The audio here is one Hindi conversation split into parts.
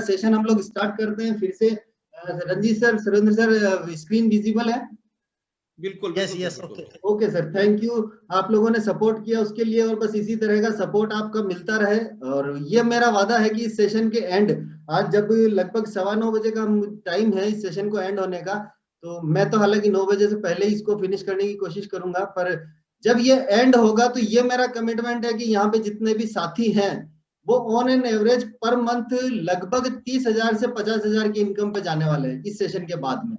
सेशन हम लोग स्टार्ट करते हैं फिर से। Ranjeet sir, Surendra sir, screen visible है? बिल्कुल yes okay sir, thank you. आप लोगों ने सपोर्ट किया उसके लिए, और बस इसी तरह का सपोर्ट आपका मिलता रहे। और ये मेरा वादा है कि इस सेशन के एंड, आज जब लगभग 9:15 बजे का टाइम है इस सेशन को एंड होने का, तो मैं तो हालांकि 9 बजे से पहले ही इसको फिनिश करने की कोशिश करूंगा, पर जब ये एंड होगा तो ये मेरा कमिटमेंट है कि यहाँ पे जितने भी साथी हैं वो on an average per month लगभग 30,000 से 50,000 की इनकम पे जाने वाले हैं इस सेशन के बाद में।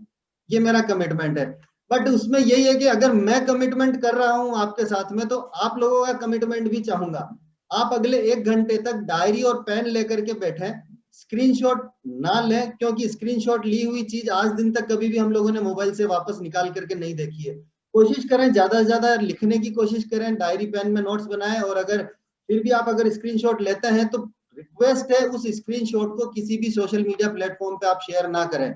ये मेरा कमिटमेंट है। बट उसमें यही है कि अगर मैं कमिटमेंट कर रहा हूं आपके साथ में, तो आप लोगों का कमिटमेंट भी चाहूंगा। आप अगले 1 घंटे तक डायरी और पेन लेकर के बैठे, स्क्रीनशॉट ना लें, क्योंकि स्क्रीनशॉट ली हुई चीज आज दिन तक कभी भी हम लोगों ने मोबाइल से वापस निकाल करके नहीं देखी है। कोशिश करें ज्यादा से ज्यादा लिखने की कोशिश करें, डायरी पेन में नोट्स बनाएं, और अगर फिर भी आप अगर स्क्रीनशॉट लेते हैं तो रिक्वेस्ट है उस स्क्रीनशॉट को किसी भी सोशल मीडिया प्लेटफॉर्म पे आप शेयर ना करें।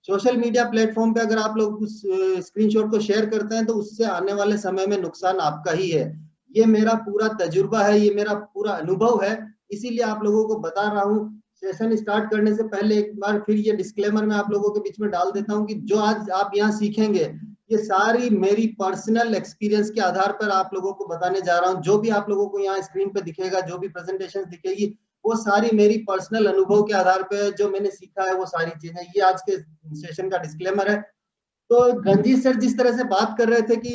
सोशल मीडिया प्लेटफॉर्म पे अगर आप लोग उस स्क्रीनशॉट को शेयर करते हैं तो उससे आने वाले समय में नुकसान आपका ही है। ये मेरा पूरा तजुर्बा है, ये मेरा पूरा अनुभव है, इसीलिए आप लोगों को बता रहा हूँ। सेशन स्टार्ट करने से पहले एक बार फिर ये डिस्क्लेमर मैं आप लोगों के बीच में डाल देता हूँ कि जो आज आप यहाँ सीखेंगे ये सारी मेरी पर्सनल एक्सपीरियंस के आधार पर आप लोगों को बताने जा रहा हूँ। जो भी आप लोगों को यहाँ स्क्रीन पे दिखेगा, जो भी प्रेजेंटेशन दिखेगी, वो सारी मेरी पर्सनल अनुभव के आधार पे जो मैंने सीखा है वो सारी चीजें। ये आज के सेशन का डिस्क्लेमर है। तो रंजीत सर जिस तरह से बात कर रहे थे कि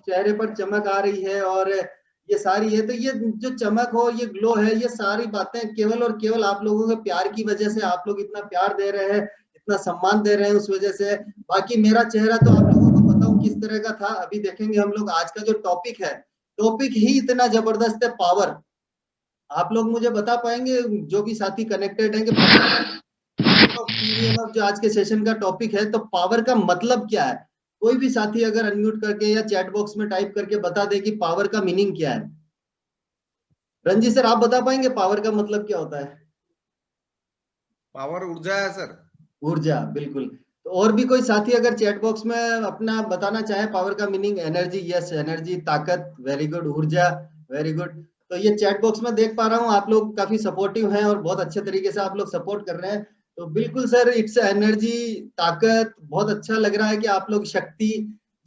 चेहरे पर चमक आ रही है और ये सारी है, तो ये जो चमक हो, ये ग्लो है, ये सारी बातें केवल और केवल आप लोगों के प्यार की वजह से, आप लोग इतना प्यार दे रहे हैं, इतना सम्मान दे रहे हैं उस वजह से। बाकी मेरा चेहरा तो आप लोगों को पता हूँ किस तरह का था। अभी देखेंगे हम लोग आज का जो टॉपिक है, टॉपिक ही इतना जबरदस्त है, पावर। आप लोग मुझे बता पाएंगे जो भी साथी कनेक्टेड हैं कि PVMF जो आज के सेशन का टॉपिक है, तो पावर का मतलब क्या है? कोई भी साथी अगर अनम्यूट करके या चैट बॉक्स में टाइप करके बता दे कि पावर का मीनिंग क्या है। रंजीत सर, आप बता पाएंगे पावर का मतलब क्या होता है? पावर ऊर्जा है सर। ऊर्जा, बिल्कुल। तो और भी कोई साथी अगर चैट बॉक्स में अपना बताना चाहे पावर का मीनिंग। एनर्जी, यस, एनर्जी, ताकत, वेरी गुड। ऊर्जा, वेरी गुड। तो ये चैट बॉक्स में देख पा रहा हूँ आप लोग काफी सपोर्टिव हैं और बहुत अच्छे तरीके से आप लोग सपोर्ट कर रहे हैं। तो बिल्कुल सर, इट्स एनर्जी, ताकत। बहुत अच्छा लग रहा है कि आप लोग शक्ति,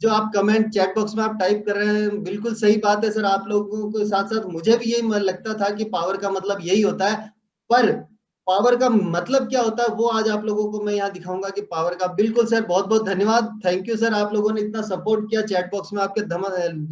जो आप कमेंट चैट बॉक्स में आप टाइप कर रहे हैं, बिल्कुल सही बात है सर। आप लोगों के साथ साथ मुझे भी यही लगता था कि पावर का मतलब यही होता है, पर पावर का मतलब क्या होता है वो आज आप लोगों को मैं यहाँ दिखाऊंगा कि पावर का। बिल्कुल सर, बहुत बहुत धन्यवाद, थैंक यू सर। आप लोगों ने इतना सपोर्ट किया, चैट बॉक्स में आपके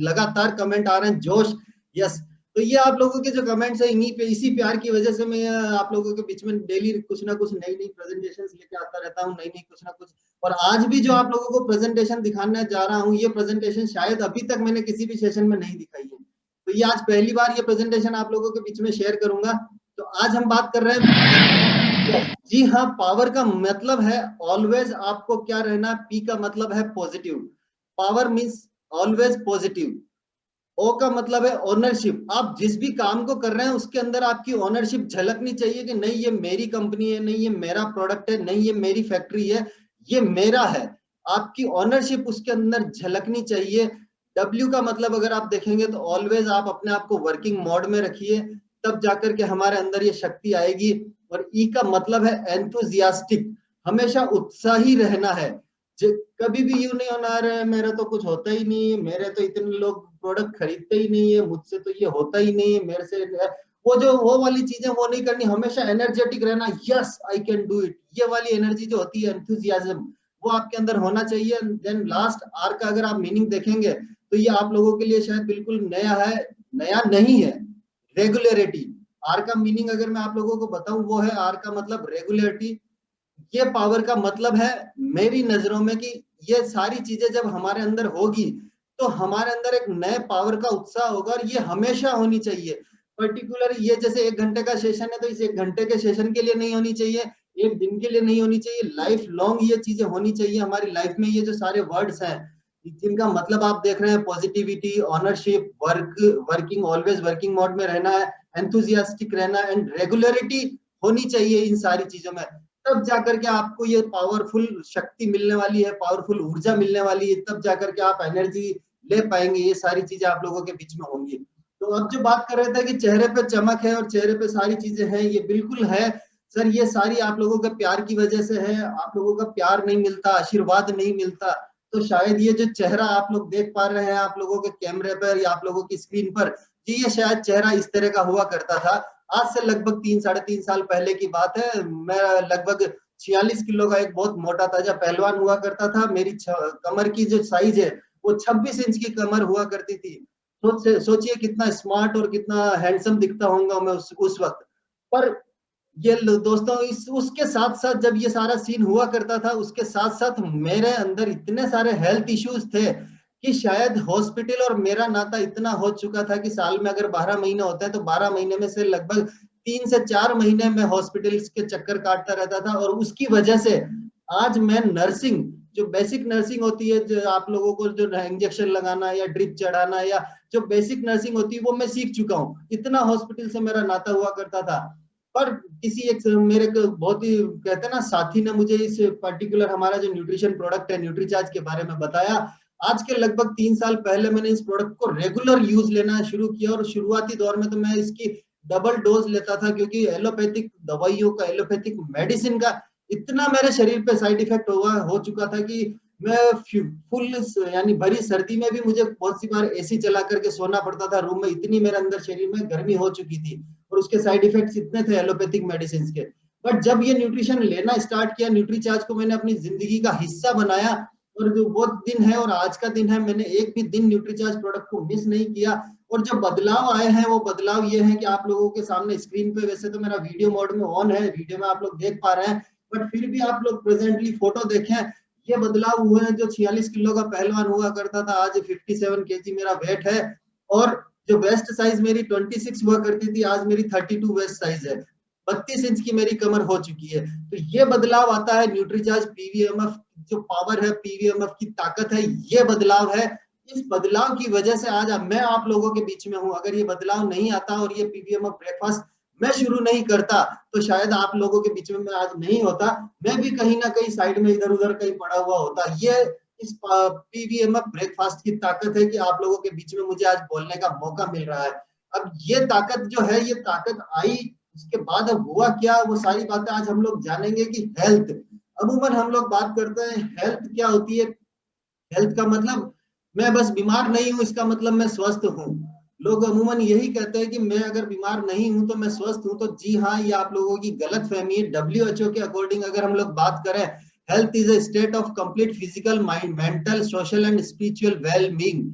लगातार कमेंट आ रहे हैं, जोश। यस, तो ये आप लोगों के जो कमेंट्स है, इन्हीं पे, इसी प्यार की वजह से मैं आप लोगों के बीच में डेली कुछ ना कुछ नई नई प्रेजेंटेशन लेके आता रहता हूँ, नई नई कुछ ना कुछ। और आज भी जो आप लोगों को प्रेजेंटेशन दिखाने जा रहा हूँ, ये प्रेजेंटेशन शायद अभी तक मैंने किसी भी सेशन में नहीं दिखाई है, तो ये आज पहली बार ये प्रेजेंटेशन आप लोगों के बीच में शेयर करूंगा। तो आज हम बात कर रहे हैं, जी हाँ, पावर का मतलब है ऑलवेज आपको क्या रहना। पी का मतलब है positive, power means always positive. O का मतलब है ओनरशिप। आप जिस भी काम को कर रहे हैं उसके अंदर आपकी ओनरशिप झलकनी चाहिए कि नहीं ये मेरी कंपनी है, नहीं ये मेरा प्रोडक्ट है, नहीं ये मेरी फैक्ट्री है, ये मेरा है। आपकी ओनरशिप उसके अंदर झलकनी चाहिए। डब्ल्यू का मतलब अगर आप देखेंगे तो ऑलवेज आप अपने आप को वर्किंग मोड में रखिए, तब जाकर के हमारे अंदर ये शक्ति आएगी। और ई का मतलब है एंथुजियास्टिक, हमेशा उत्साही रहना है। कभी भी यूं नहीं होना, अरे मेरा तो कुछ होता ही नहीं है, मेरे तो इतने लोग प्रोडक्ट खरीदते ही नहीं है, मुझसे तो ये होता ही नहीं है, मेरे से वो वाली चीजें वो नहीं करनी। हमेशा एनर्जेटिक रहना, yes I can do it, ये वाली एनर्जी जो होती है, एंथुजियाज्म, वो आपके अंदर होना चाहिए। देन लास्ट आर का अगर आप मीनिंग देखेंगे तो ये आप लोगों के लिए शायद बिल्कुल नया है, नया नहीं है, रेगुलरिटी। आर का मीनिंग अगर मैं आप लोगों को बताऊं, वो है, आर का मतलब रेगुलरिटी। ये पावर का मतलब है मेरी नजरों में कि ये सारी चीजें जब हमारे अंदर होगी तो हमारे अंदर एक नए पावर का उत्साह होगा, और ये हमेशा होनी चाहिए। पर्टिकुलर ये जैसे 1 घंटे का सेशन है, तो इस 1 घंटे के सेशन के लिए नहीं होनी चाहिए, एक दिन के लिए नहीं होनी चाहिए, लाइफ लॉन्ग ये चीजें होनी चाहिए हमारी लाइफ में। ये जो सारे वर्ड्स हैं जिनका मतलब आप देख रहे हैं, positivity, ownership, working, always working mode में रहना है, एंथुजियास्टिक रहना एंड रेगुलरिटी होनी चाहिए इन सारी चीजों में, तब जाकर के आपको ये पावरफुल शक्ति मिलने वाली है, पावरफुल ऊर्जा मिलने वाली है, तब जाकर के आप एनर्जी ले पाएंगे। ये सारी चीजें आप लोगों के बीच में होंगी। तो अब जो बात कर रहे थे कि चेहरे पे चमक है और चेहरे पे सारी चीजें हैं, ये बिल्कुल है। सर ये सारी आप लोगों के प्यार की वजह से है। आप लोगों का प्यार नहीं मिलता, आशीर्वाद नहीं मिलता, तो शायद ये जो चेहरा आप लोग देख पा रहे हैं आप लोगों के कैमरे पर या आप लोगों की स्क्रीन पर, ये शायद चेहरा इस तरह का हुआ करता था। आज से लगभग 3-3.5 साल पहले की बात है। मैं लगभग 46 किलो का एक बहुत मोटा ताजा पहलवान हुआ करता था। मेरी कमर की जो साइज है वो 26 इंच की कमर हुआ करती थी। सोचिए कितना स्मार्ट और कितना हैंडसम दिखता होऊंगा मैं उस वक्त। पर ये दोस्तों इस उसके साथ साथ जब ये सारा सीन हुआ करता था, उसके साथ साथ मेरे अंदर इतने सारे हेल्थ इश्यूज थे कि शायद हॉस्पिटल और मेरा नाता इतना हो चुका था कि साल में अगर 12 महीने होते हैं तो 12 महीने में से लगभग 3 से 4 महीने में हॉस्पिटल के चक्कर काटता रहता था। और उसकी वजह से आज मैं नर्सिंग, जो बेसिक नर्सिंग होती है, जो आप लोगों को जो इंजेक्शन लगाना या ड्रिप चढ़ाना या जो बेसिक नर्सिंग होती है वो मैं सीख चुका हूँ। इतना हॉस्पिटल से मेरा नाता हुआ करता था। पर किसी एक मेरे को बहुत ही कहते हैं ना साथी ने मुझे इस पर्टिकुलर हमारा जो न्यूट्रिशन प्रोडक्ट है न्यूट्रीचार्ज के बारे में बताया। आज के लगभग 3 साल पहले मैंने इस प्रोडक्ट को रेगुलर यूज लेना शुरू किया। और शुरुआती दौर में तो मैं इसकी डबल डोज लेता था, क्योंकि एलोपैथिक दवाइयों का, एलोपैथिक मेडिसिन का इतना मेरे शरीर पे साइड इफेक्ट हो चुका था कि मैं फुल यानी भरी सर्दी में भी मुझे बहुत सी बार एसी चला करके सोना पड़ता था रूम में, इतनी मेरे अंदर शरीर में गर्मी हो चुकी थी। और उसके साइड इफेक्ट्स इतने थे एलोपैथिक मेडिसिन के। बट जब ये न्यूट्रिशन लेना स्टार्ट किया, न्यूट्रीचार्ज को मैंने अपनी जिंदगी का हिस्सा बनाया, और जो वो दिन है और आज का दिन है, मैंने एक भी दिन न्यूट्रीचार्ज प्रोडक्ट को मिस नहीं किया। और जो बदलाव आए हैं वो बदलाव ये है कि आप लोगों के सामने स्क्रीन पे, वैसे तो मेरा वीडियो मोड में ऑन है, वीडियो में आप लोग देख पा रहे हैं, बट फिर भी आप लोग प्रेजेंटली फोटो देखें, ये बदलाव हुए हैं। जो 46 किलो का पहलवान हुआ करता था आज 57 केजी मेरा वेट है। और जो वेस्ट साइज मेरी 26 हुआ करती थी आज मेरी 32 वेस्ट साइज है। 32 इंच की मेरी कमर हो चुकी है। तो ये बदलाव आता है न्यूट्रीचार्ज पीवीएमएफ, जो पावर है पीवीएमएफ की ताकत है, ये बदलाव है। इस बदलाव की वजह से आज मैं आप लोगों के बीच में हूं। अगर ये बदलाव नहीं आता और ये पीवीएमएफ ब्रेकफास्ट मैं शुरू नहीं करता तो शायद आप लोगों के बीच में मैं आज नहीं होता। मैं भी कहीं ना कहीं साइड में इधर उधर कहीं पड़ा हुआ होता। ये इस पीवीएमएफ ब्रेकफास्ट की ताकत है कि आप लोगों के बीच में मुझे आज बोलने का मौका मिल रहा है। अब ये ताकत जो है, ये ताकत आई, उसके बाद अब हुआ क्या, वो सारी बातें आज हम लोग जानेंगे। कि हेल्थ, अमूमन हम लोग बात करते हैं हेल्थ क्या होती है। हेल्थ का मतलब मैं बस बीमार नहीं हूं इसका मतलब मैं स्वस्थ हूं। लोग अमूमन यही कहते हैं कि मैं अगर बीमार नहीं हूं तो मैं स्वस्थ हूं। तो जी हाँ, ये आप लोगों की गलत फहमी है। WHO के अकॉर्डिंग अगर हम लोग बात करें, health is a state of complete physical, mind, mental, social and spiritual well being.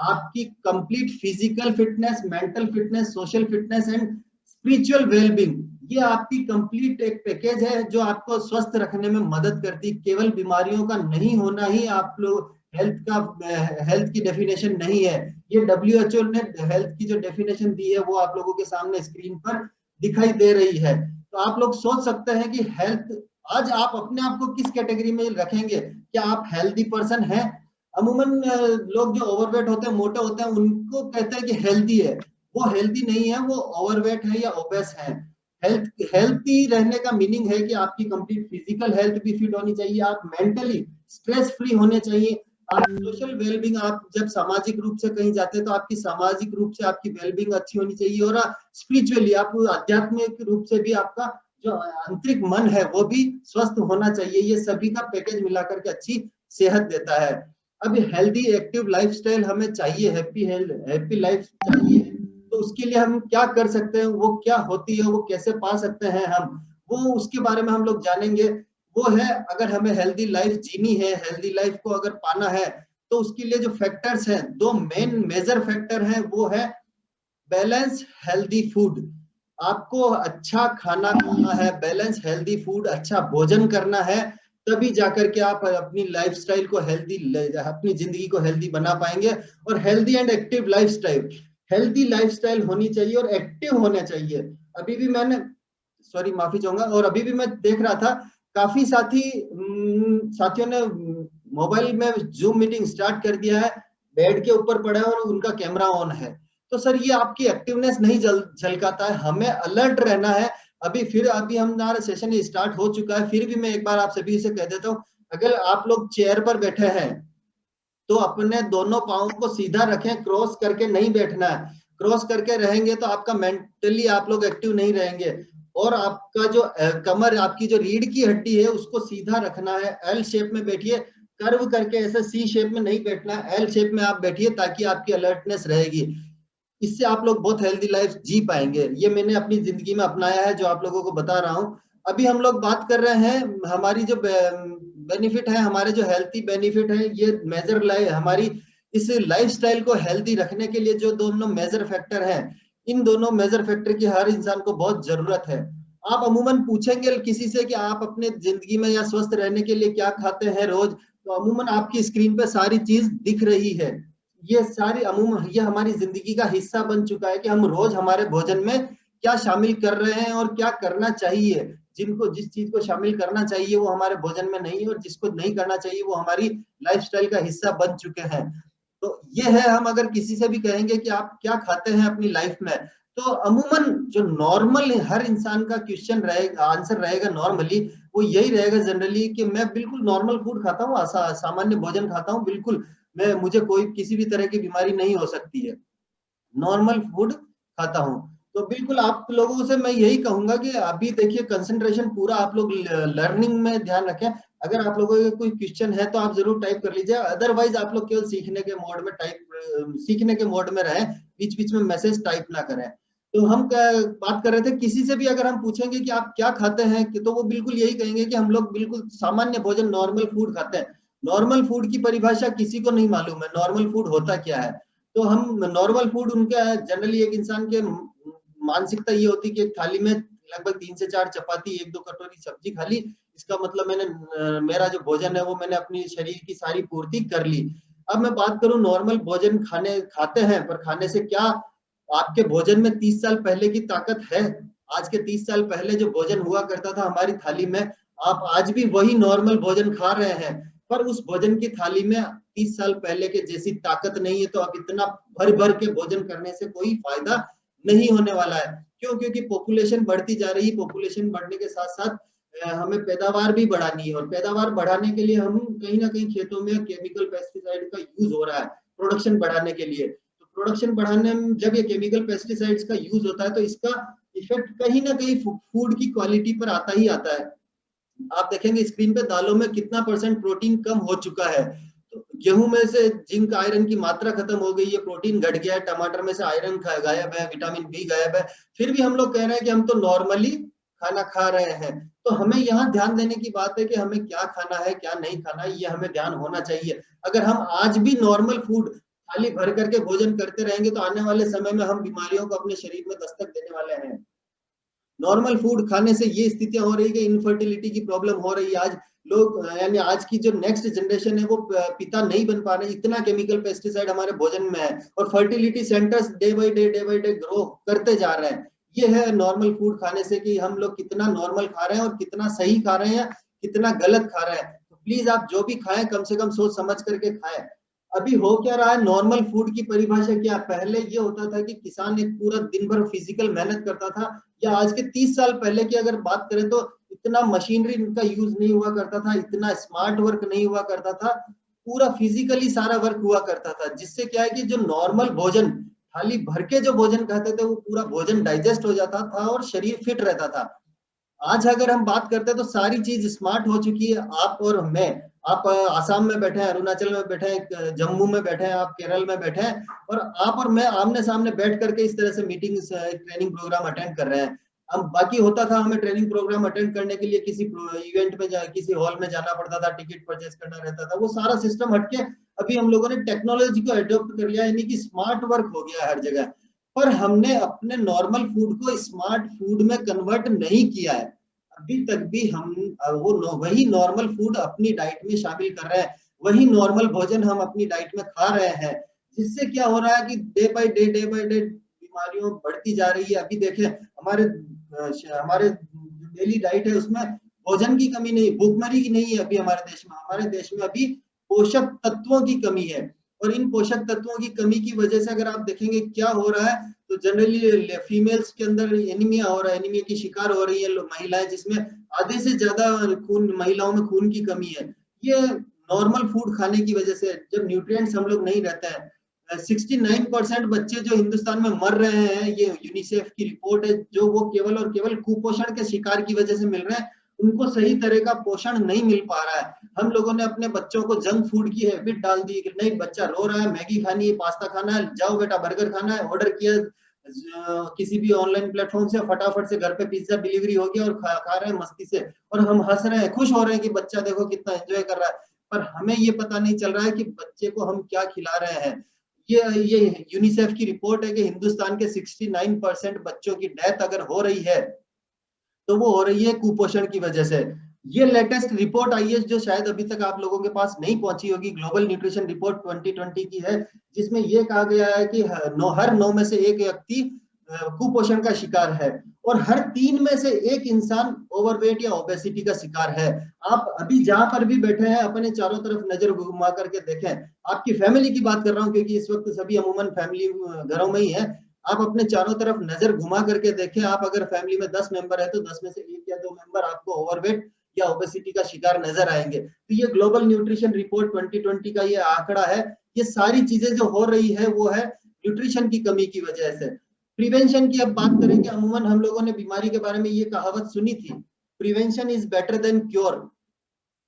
आपकी complete physical fitness, mental fitness, social fitness and spiritual well being, ये आपकी कंप्लीट एक पैकेज है जो आपको स्वस्थ रखने में मदद करती। केवल बीमारियों का नहीं होना ही आप लोग हेल्थ की डेफिनेशन नहीं है। ये WHO ने हेल्थ की जो डेफिनेशन दी है वो आप लोगों के सामने स्क्रीन पर दिखाई दे रही है। तो आप लोग सोच सकते हैं कि हेल्थ, आज आप अपने आप को किस कैटेगरी में रखेंगे? क्या आप हेल्दी पर्सन हैं? अमूमन लोग जो ओवरवेट होते हैं, मोटे होते हैं, उनको कहते हैं कि हेल्दी है। वो हेल्दी नहीं है, वो ओवरवेट है या ओबेस है। हेल्थी रहने का मीनिंग है कि आपकी कंप्लीट फिजिकल हेल्थ भी फिट होनी चाहिए, आप मेंटली स्ट्रेस फ्री होने चाहिए, आप सोशल वेलबींग, आप जब सामाजिक रूप से कहीं जाते हैं तो आपकी सामाजिक रूप से आपकी वेलबींग अच्छी होनी चाहिए। और स्पिरिचुअली, आप आध्यात्मिक रूप से भी आपका जो आंतरिक मन है वो भी स्वस्थ होना चाहिए। ये सभी का पैकेज मिलाकर के अच्छी सेहत देता है। अब हेल्दी एक्टिव लाइफस्टाइल हमें चाहिए, हैप्पी लाइफ चाहिए। तो उसके लिए हम क्या कर सकते हैं, वो क्या होती है, वो कैसे पा सकते हैं हम, वो उसके बारे में हम लोग जानेंगे। वो है, अगर हमें हेल्दी लाइफ जीनी है, हेल्दी लाइफ को अगर पाना है, तो उसके लिए जो फैक्टर्स हैं, दो मेन मेजर फैक्टर हैं, वो है बैलेंस हेल्दी फूड। आपको अच्छा खाना खाना है, बैलेंस हेल्दी फूड, अच्छा भोजन करना है, तभी जाकर के आप अपनी लाइफस्टाइल को हेल्दी, अपनी जिंदगी को हेल्दी बना पाएंगे। और healthy and active lifestyle, healthy lifestyle होनी चाहिए और एक्टिव होना चाहिए। अभी भी मैंने, सॉरी माफी चाहूंगा, और अभी भी मैं देख रहा था काफी साथियों ने मोबाइल में जूम मीटिंग स्टार्ट कर दिया है, बेड के ऊपर पड़े हैं और उनका कैमरा ऑन है। तो सर ये आपकी एक्टिवनेस नहीं झलकाता है, हमें अलर्ट रहना है। अभी हमारा सेशन स्टार्ट हो चुका है, फिर भी मैं एक बार आप सभी से कह देता हूँ, अगर आप लोग चेयर पर बैठे हैं तो अपने दोनों पाँव को सीधा रखें, क्रॉस करके नहीं बैठना है। क्रॉस करके रहेंगे तो आपका मेंटली आप लोग एक्टिव नहीं रहेंगे। और आपका जो कमर, आपकी जो रीढ़ की हड्डी है उसको सीधा रखना है, एल शेप में बैठिए, कर्व करके ऐसे सी शेप में नहीं बैठना, एल शेप में आप बैठिए ताकि आपकी अलर्टनेस रहेगी। इससे आप लोग बहुत हेल्दी लाइफ जी पाएंगे। ये मैंने अपनी जिंदगी में अपनाया है, जो आप लोगों को बता रहा हूँ। अभी हम लोग बात कर रहे हैं हमारी जो बेनिफिट है, हमारे जो हेल्थी बेनिफिट है, ये मेजर लाइफ हमारी इस लाइफस्टाइल को हेल्दी रखने के लिए जो दोनों मेजर फैक्टर हैं, इन दोनों मेजर फैक्टर की हर इंसान को बहुत जरूरत है। आप अमूमन पूछेंगे किसी से कि आप अपने जिंदगी में या स्वस्थ रहने के लिए क्या खाते हैं रोज, तो अमूमन आपकी स्क्रीन पे सारी चीज दिख रही है। ये सारी अमूमन ये हमारी जिंदगी का हिस्सा बन चुका है कि हम रोज हमारे भोजन में क्या शामिल कर रहे हैं और क्या करना चाहिए। जिनको जिस चीज को शामिल करना चाहिए वो हमारे भोजन में नहीं है, और जिसको नहीं करना चाहिए वो हमारी लाइफस्टाइल का हिस्सा बन चुके हैं। तो ये है, हम अगर किसी से भी कहेंगे कि आप क्या खाते हैं अपनी लाइफ में, तो अमूमन जो नॉर्मल हर इंसान का क्वेश्चन रहेगा, आंसर रहेगा नॉर्मली, वो यही रहेगा जनरली कि मैं बिल्कुल नॉर्मल फूड खाता हूँ, सामान्य भोजन खाता हूँ, बिल्कुल मैं मुझे कोई किसी भी तरह की बीमारी नहीं हो सकती है, नॉर्मल फूड खाता हूँ। तो बिल्कुल आप लोगों से मैं यही कहूंगा कि अभी देखिए कंसंट्रेशन पूरा आप लोग लर्निंग में ध्यान रखें। अगर आप लोगों का कोई क्वेश्चन है तो आप जरूर टाइप कर लीजिए, अदरवाइज आप लोग केवल सीखने के मोड में सीखने के मोड में रहें, बीच बीच में मैसेज टाइप ना करें। तो हम बात कर रहे थे, किसी से भी अगर हम पूछेंगे कि आप क्या खाते हैं, तो वो बिल्कुल यही कहेंगे कि हम लोग बिल्कुल सामान्य भोजन नॉर्मल फूड खाते हैं। नॉर्मल फूड की परिभाषा किसी को नहीं मालूम है, नॉर्मल फूड होता क्या है। तो हम नॉर्मल फूड उनका जनरली एक इंसान के मानसिकता ये होती है कि एक थाली में लगभग 3 से 4 चपाती, 1-2 कटोरी सब्जी खा ली, इसका मतलब मैंने मेरा जो भोजन है वो मैंने अपनी शरीर की सारी पूर्ति कर ली। अब मैं बात करूं नॉर्मल भोजन खाते हैं, पर खाने से क्या आपके भोजन में 30 साल पहले की ताकत है? आज के 30 साल पहले जो भोजन हुआ करता था हमारी थाली में, आप आज भी वही नॉर्मल भोजन खा रहे हैं, पर उस भोजन की थाली में 30 साल पहले के जैसी ताकत नहीं है। तो अब इतना भर भर के भोजन करने से कोई फायदा नहीं होने वाला है। क्यों? क्योंकि पॉपुलेशन बढ़ती जा रही है, पॉपुलेशन बढ़ने के साथ साथ हमें पैदावार भी बढ़ानी है, और पैदावार बढ़ाने के लिए हम कहीं ना कहीं खेतों में केमिकल पेस्टिसाइड का यूज हो रहा है प्रोडक्शन बढ़ाने के लिए। तो प्रोडक्शन बढ़ाने में जब ये केमिकल पेस्टिसाइड्स का यूज होता है तो इसका इफेक्ट कहीं ना कहीं फूड की क्वालिटी पर आता ही आता है। आप देखेंगे स्क्रीन पे दालों में कितना % प्रोटीन कम हो चुका है। तो गेहूं में से जिंक आयरन की मात्रा खत्म हो गई है, प्रोटीन घट गया है, टमाटर में से आयरन गायब है, विटामिन बी गायब है, फिर भी हम लोग कह रहे हैं कि हम तो नॉर्मली खाना खा रहे हैं। तो हमें यहाँ ध्यान देने की बात है कि हमें क्या खाना है क्या नहीं खाना है, ये हमें ध्यान होना चाहिए। अगर हम आज भी नॉर्मल फूड थाली भर करके भोजन करते रहेंगे तो आने वाले समय में हम बीमारियों को अपने शरीर में दस्तक देने वाले हैं। नॉर्मल फूड खाने से ये स्थितियां हो रही है कि इनफर्टिलिटी की प्रॉब्लम हो रही है। आज लोग यानी आज की जो नेक्स्ट जनरेशन है वो पिता नहीं बन पा रहे, इतना केमिकल पेस्टिसाइड हमारे भोजन में है, और fertility centres day by day grow करते जा रहे हैं। ये है नॉर्मल फूड खाने से कि हम लोग कितना नॉर्मल खा रहे हैं और कितना सही खा रहे हैं, कितना गलत खा रहे हैं। तो प्लीज आप जो भी खाएं कम से कम सोच समझ करके खाएं। अभी हो क्या रहा है, नॉर्मल फूड की परिभाषा क्या? पहले ये होता था कि किसान एक पूरा दिन भर फिजिकल मेहनत करता था, या आज के 30 साल पहले की अगर बात करें तो इतना मशीनरी का यूज नहीं हुआ करता था, इतना स्मार्ट वर्क नहीं हुआ करता था, पूरा फिजिकली सारा वर्क हुआ करता था, जिससे क्या है कि जो नॉर्मल भोजन थाली भर के जो भोजन खाते थे वो पूरा भोजन डाइजेस्ट हो जाता था और शरीर फिट रहता था। आज अगर हम बात करते हैं तो सारी चीज स्मार्ट हो चुकी है। आप और मैं, आप आसाम में बैठे हैं, अरुणाचल में बैठे हैं, जम्मू में बैठे हैं, आप केरल में बैठे हैं, और आप और मैं आमने सामने बैठ करके इस तरह से मीटिंग ट्रेनिंग प्रोग्राम अटेंड कर रहे हैं। हम बाकी होता था हमें ट्रेनिंग प्रोग्राम अटेंड करने के लिए किसी इवेंट में किसी हॉल में जाना पड़ता था, टिकट परचेज करना रहता था, वो सारा सिस्टम हटके अभी हम लोगों ने टेक्नोलॉजी को अडॉप्ट कर लिया, यानी कि स्मार्ट वर्क हो गया हर जगह। पर हमने अपने नॉर्मल फूड को स्मार्ट फूड में कन्वर्ट नहीं किया है अभी तक भी। हम वही नॉर्मल फूड अपनी डाइट में शामिल कर रहे हैं, वही नॉर्मल भोजन हम अपनी डाइट में खा रहे हैं, जिससे क्या हो रहा है कि डे बाय डे बीमारियों बढ़ती जा रही है। अभी देखें हमारे डेली डाइट है उसमें भोजन की कमी नहीं, भूखमरी की नहीं है अभी हमारे देश में अभी पोषक तत्वों की कमी है। और इन पोषक तत्वों की कमी की वजह से अगर आप देखेंगे क्या हो रहा है, तो जनरली फीमेल्स के अंदर एनीमिया हो रहा है, एनीमिया की शिकार हो रही है महिलाएं, जिसमें आधे से ज्यादा खून, महिलाओं में खून की कमी है। ये नॉर्मल फूड खाने की वजह से, जब न्यूट्रिएंट्स हम लोग नहीं रहते हैं, 69% बच्चे जो हिंदुस्तान में मर रहे हैं, ये यूनिसेफ की रिपोर्ट है, जो वो केवल और केवल कुपोषण के शिकार की वजह से मिल रहे हैं। उनको सही तरह का पोषण नहीं मिल पा रहा है। हम लोगों ने अपने बच्चों को जंक फूड की हैबिट डाल दी कि नहीं, बच्चा रो रहा है, मैगी खानी है, पास्ता खाना है, जाओ बेटा बर्गर खाना है, ऑर्डर किया किसी भी ऑनलाइन प्लेटफॉर्म से, फटाफट से घर पे पिज्जा डिलीवरी हो गया और खा रहे हैं मस्ती से, और हम हंस रहे हैं, खुश हो रहे हैं कि बच्चा देखो कितना एंजॉय कर रहा है। पर हमें ये पता नहीं चल रहा है कि बच्चे को हम क्या खिला रहे हैं। ये यूनिसेफ की रिपोर्ट है कि हिंदुस्तान के 69% बच्चों की डेथ अगर हो रही है तो वो हो रही है कुपोषण की वजह से। ये लेटेस्ट रिपोर्ट आई है जो शायद अभी तक आप लोगों के पास नहीं पहुंची होगी, ग्लोबल न्यूट्रिशन रिपोर्ट 2020 की है, जिसमें ये कहा गया है कि हर 9 में से एक व्यक्ति कुपोषण का शिकार है, और हर 3 में से एक इंसान ओवरवेट या ओबेसिटी का शिकार है। आप अभी जहां पर भी बैठे हैं अपने चारों तरफ नजर घुमा करके देखें, आपकी फैमिली की बात कर रहा हूं क्योंकि इस वक्त सभी अमूमन फैमिली घरों में ही है। आप अपने चारों तरफ नजर घुमा करके देखें, आप अगर फैमिली में 10 मेंबर है तो 10 में से 1 या 2 मेंबर आपको ओवरवेट या ओबेसिटी का शिकार नजर आएंगे। तो ये ग्लोबल न्यूट्रिशन रिपोर्ट 2020 का ये आंकड़ा है। ये सारी चीजें जो हो रही है वो है न्यूट्रिशन की कमी की वजह से। प्रिवेंशन की अब बात करेंगे, अमूमन हम लोगों ने बीमारी के बारे में ये कहावत सुनी थी, prevention is better than cure.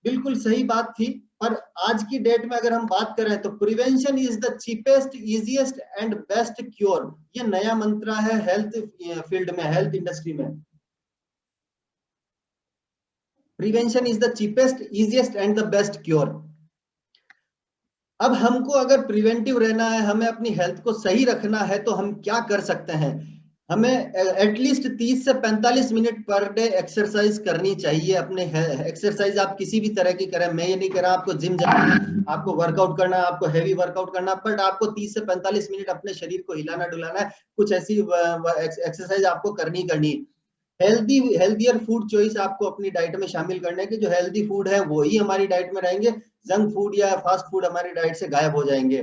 बिल्कुल सही बात थी, पर आज की डेट में अगर हम बात करें तो prevention is the cheapest, easiest and best cure. ये नया मंत्र है हेल्थ फील्ड में, हेल्थ इंडस्ट्री में। Prevention is the cheapest, easiest and the best cure. अब हमको अगर प्रिवेंटिव रहना है, हमें अपनी हेल्थ को सही रखना है, तो हम क्या कर सकते हैं? हमें एटलीस्ट 30 से 45 मिनट पर डे एक्सरसाइज करनी चाहिए। अपने एक्सरसाइज आप किसी भी तरह की करें, मैं ये नहीं कह रहा आपको जिम जाना है, आपको वर्कआउट करना है, आपको हैवी वर्कआउट करना है, बट आपको 30 से 45 मिनट अपने शरीर को हिलाना डुलाना है, कुछ ऐसी एक्सरसाइज आपको करनी है। हेल्दियर फूड चॉइस आपको अपनी डाइट में शामिल करने के, जो हेल्दी फूड है वो ही हमारी डाइट में रहेंगे, जंक फूड या फास्ट फूड हमारी डाइट से गायब हो जाएंगे।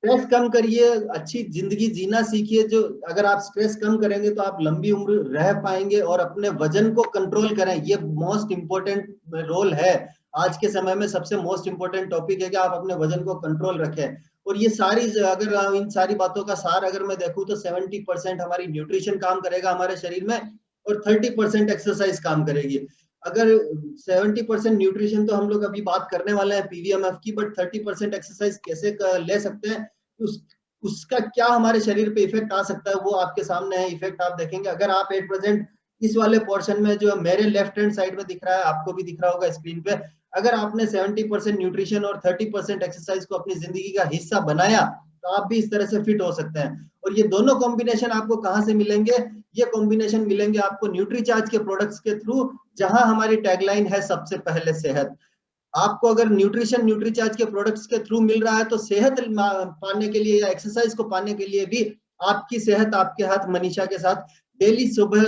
स्ट्रेस कम करिए, अच्छी जिंदगी जीना सीखिए। जो अगर आप स्ट्रेस कम करेंगे तो आप लंबी उम्र रह पाएंगे, और अपने वजन को कंट्रोल करें, ये मोस्ट इंपोर्टेंट रोल है। आज के समय में सबसे मोस्ट इंपोर्टेंट टॉपिक है कि आप अपने वजन को कंट्रोल रखें। और ये सारी, अगर इन सारी बातों का सार अगर मैं देखूं तो 70% हमारी न्यूट्रिशन काम करेगा हमारे शरीर में, और 30% एक्सरसाइज काम करेगी। अगर 70% न्यूट्रिशन तो हम लोग अभी बात करने वाले हैं पीवीएमएफ की, बट 30% एक्सरसाइज कैसे ले सकते हैं, उसका क्या हमारे शरीर पे इफेक्ट आ सकता है, वो आपके सामने है। इफेक्ट आप देखेंगे, अगर आप 8% इस वाले पोर्शन में जो मेरे लेफ्ट हैंड साइड में दिख रहा है, आपको भी दिख रहा होगा स्क्रीन पे, अगर आपने 70% न्यूट्रिशन और 30% एक्सरसाइज को अपनी जिंदगी का हिस्सा बनाया, तो आप भी इस तरह से फिट हो सकते हैं। और ये दोनों कॉम्बिनेशन आपको कहां से मिलेंगे? ये कॉम्बिनेशन मिलेंगे आपको न्यूट्रीचार्ज के प्रोडक्ट्स के थ्रू, जहां हमारी टैगलाइन है सबसे पहले सेहत। आपको अगर न्यूट्रिशन न्यूट्रीचार्ज के प्रोडक्ट्स के थ्रू मिल रहा है, तो सेहत पाने के लिए या एक्सरसाइज को पाने के लिए भी आपकी सेहत आपके हाथ। मनीषा के साथ डेली सुबह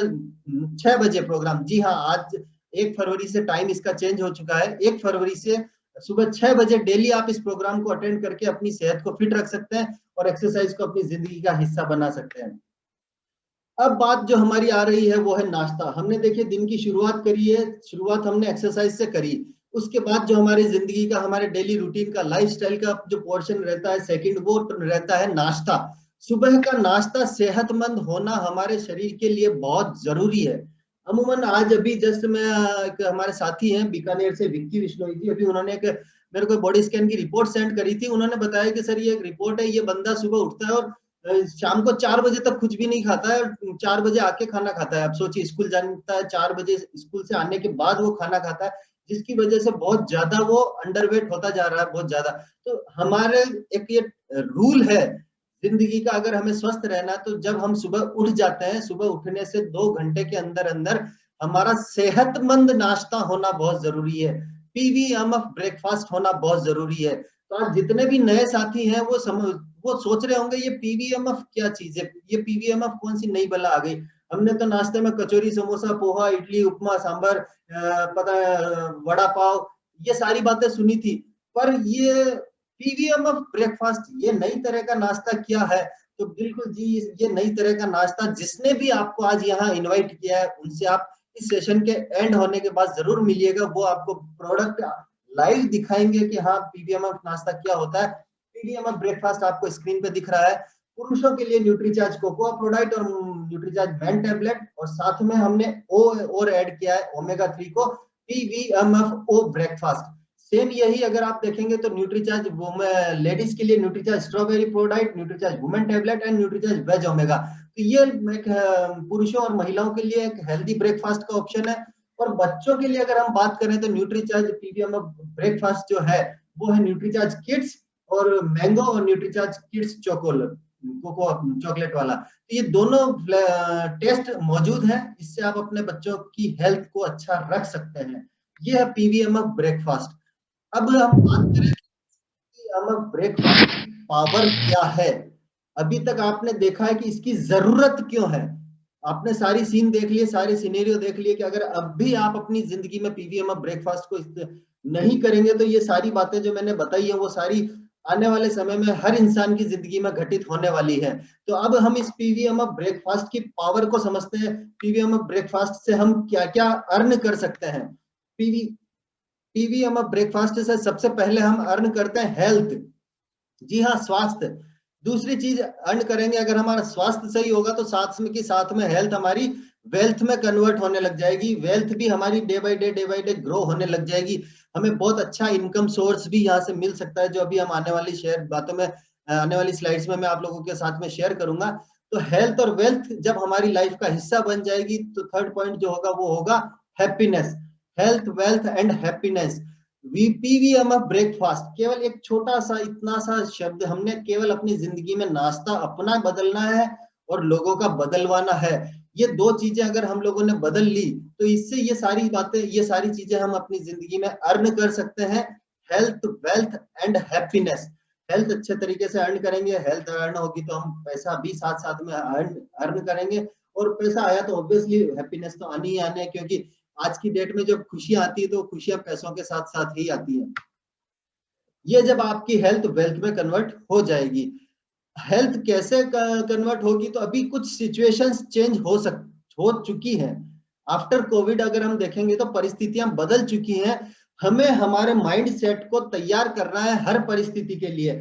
6 बजे प्रोग्राम, जी हाँ, आज 1 फरवरी से टाइम इसका चेंज हो चुका है। 1 फरवरी से सुबह 6 बजे डेली आप इस प्रोग्राम को अटेंड करके अपनी सेहत को फिट रख सकते हैं और एक्सरसाइज को अपनी जिंदगी का हिस्सा बना सकते हैं। अब बात जो हमारी आ रही है वो है नाश्ता। हमने देखिए दिन की शुरुआत करी है, शुरुआत हमने एक्सरसाइज से करी, उसके बाद जो हमारी जिंदगी का, हमारे डेली रूटीन का, लाइफस्टाइल का जो पोर्शन रहता है सेकंड, वो रहता है नाश्ता। सुबह का नाश्ता सेहतमंद होना हमारे शरीर के लिए बहुत जरूरी है। अमूमन आज अभी जस्ट मैं एक हमारे साथी हैं बीकानेर से, विक्की विश्नोई जी, अभी उन्होंने एक मेरे को बॉडी स्कैन की रिपोर्ट सेंड करी थी। उन्होंने बताया कि सर ये एक रिपोर्ट है, ये बंदा सुबह उठता है और शाम को 4 बजे तक कुछ भी नहीं खाता है, 4 बजे आके खाना खाता है। आप सोचिए, स्कूल जाता है, 4 बजे स्कूल से आने के बाद वो खाना खाता है, जिसकी वजह से बहुत ज्यादा वो अंडरवेट होता जा रहा है, बहुत ज्यादा। तो हमारे एक ये रूल है जिंदगी का, अगर हमें स्वस्थ रहना है तो जब हम सुबह उठ जाते हैं, सुबह उठने से 2 घंटे के अंदर अंदर हमारा सेहतमंद नाश्ता होना बहुत जरूरी है, पीवीएमएफ ब्रेकफास्ट होना बहुत जरूरी है। तो आज जितने भी नए साथी हैं वो सोच रहे होंगे ये पीवीएमएफ क्या चीज है, ये पीवीएमएफ कौन सी नई बला आ गई। हमने तो नाश्ते में कचौरी, समोसा, पोहा, इडली, उपमा, सांभर, पता वड़ा पाव, ये सारी बातें सुनी थी। पर ये पीवीएमएफ ब्रेकफास्ट, ये नई तरह का नाश्ता क्या है? तो बिल्कुल जी, ये नई तरह का नाश्ता, जिसने भी आपको आज यहाँ इनवाइट किया है उनसे आप इस सेशन के एंड होने के बाद जरूर मिलिएगा। वो आपको प्रोडक्ट लाइव दिखाएंगे कि हाँ पीवीएमएफ नाश्ता क्या होता है। पीवीएमएफ ब्रेकफास्ट आपको स्क्रीन पे दिख रहा है। पुरुषों के लिए न्यूट्रीचार्ज कोकोआ प्रोडक्ट और न्यूट्रीचार्ज मैन टैबलेट, और साथ में हमने ओ और ऐड किया है ओमेगा 3 को, पीवीएमएफ ओ ब्रेकफास्ट। सेम यही अगर आप देखेंगे तो न्यूट्रीचार्ज लेडीज के लिए Nutricharge strawberry product, Nutricharge women tablet and Nutricharge veg omega. तो ये एक पुरुषों और महिलाओं के लिए एक हेल्दी ब्रेकफास्ट का ऑप्शन है। और बच्चों के लिए अगर हम बात करें तो न्यूट्रीचार्ज पीवीएमएफ ब्रेकफास्ट जो है वो है न्यूट्रीचार्ज किड्स और मैंगो और न्यूट्रीचार्ज किड्स कोको चॉकलेट वाला। तो ये दोनों टेस्ट मौजूद है, इससे आप अपने बच्चों की हेल्थ को अच्छा रख सकते हैं। ये है पीवीएमएफ ब्रेकफास्ट। अब हम बात करें पीवीएमएफ ब्रेकफास्ट की पावर क्या है। अभी तक आपने देखा है कि इसकी जरूरत क्यों है, आपने सारी सीन देख लिए, सारे सिनेरियो देख लिए कि अगर अब भी आप अपनी जिंदगी में पीवीएमएफ ब्रेकफास्ट को नहीं करेंगे तो ये सारी बातें जो मैंने बताई है वो सारी आने वाले समय में हर इंसान की जिंदगी में घटित होने वाली है। तो अब हम इस पीवीएमएफ ब्रेकफास्ट की पावर को समझते हैं। पीवीएमएफ ब्रेकफास्ट से हम क्या क्या अर्न कर सकते हैं। पीवीएमएफ ब्रेकफास्ट से सबसे पहले हम अर्न करते हैं हेल्थ। जी हाँ, स्वास्थ्य। दूसरी चीज अर्न करेंगे, अगर हमारा स्वास्थ्य सही होगा तो साथ में हेल्थ हमारी वेल्थ में कन्वर्ट होने लग जाएगी। वेल्थ भी हमारी डे बाय डे ग्रो होने लग जाएगी। हमें बहुत अच्छा इनकम सोर्स भी यहाँ से मिल सकता है, जो अभी हम आने वाली आने वाली स्लाइड्स में मैं आप लोगों के साथ में शेयर करूंगा। तो हेल्थ और वेल्थ जब हमारी लाइफ का हिस्सा बन जाएगी तो थर्ड पॉइंट जो होगा वो होगा happiness. Health, wealth and happiness. PVMF breakfast केवल एक छोटा सा इतना सा शब्द, हमने केवल अपनी जिंदगी में नाश्ता अपना बदलना है और लोगों का बदलवाना है। ये दो चीजें अगर हम लोगों ने बदल ली तो इससे ये सारी बातें, ये सारी चीजें हम अपनी जिंदगी में अर्न कर सकते हैं। Health, wealth and happiness. Health अच्छे तरीके से अर्न करेंगे, हेल्थ अर्न होगी तो हम पैसा भी साथ साथ में अर्न करेंगे, और पैसा आया तो ऑब्वियसली हैप्पीनेस तो आनी ही आनी है, क्योंकि आज की डेट में जब खुशियां आती है तो खुशियां पैसों के साथ साथ ही आती है। ये जब आपकी हेल्थ वेल्थ में कन्वर्ट हो जाएगी। हेल्थ कैसे कन्वर्ट होगी, तो अभी कुछ सिचुएशंस चेंज हो चुकी हैं। आफ्टर कोविड अगर हम देखेंगे तो परिस्थितियां बदल चुकी हैं। हमें हमारे माइंड सेट को तैयार करना है हर परिस्थिति के लिए।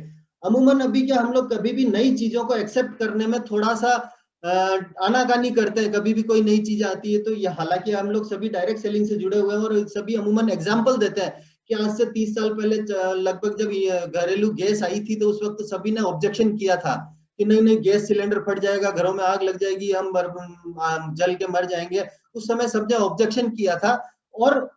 अमूमन अभी क्या हम लोग कभी भी नई चीजों को एक्सेप्ट करने में थोड़ा सा आनाकानी करते हैं। कभी भी कोई नई चीज आती है तो ये, हालांकि हम लोग सभी डायरेक्ट सेलिंग से जुड़े हुए हैं और सभी अमूमन एग्जांपल देते हैं कि आज से 30 साल पहले लगभग जब घरेलू गैस आई थी तो उस वक्त सभी ने ऑब्जेक्शन किया था कि नहीं नहीं, गैस सिलेंडर फट जाएगा, घरों में आग लग जाएगी, हम जल के मर जाएंगे। उस समय सबने ऑब्जेक्शन किया था और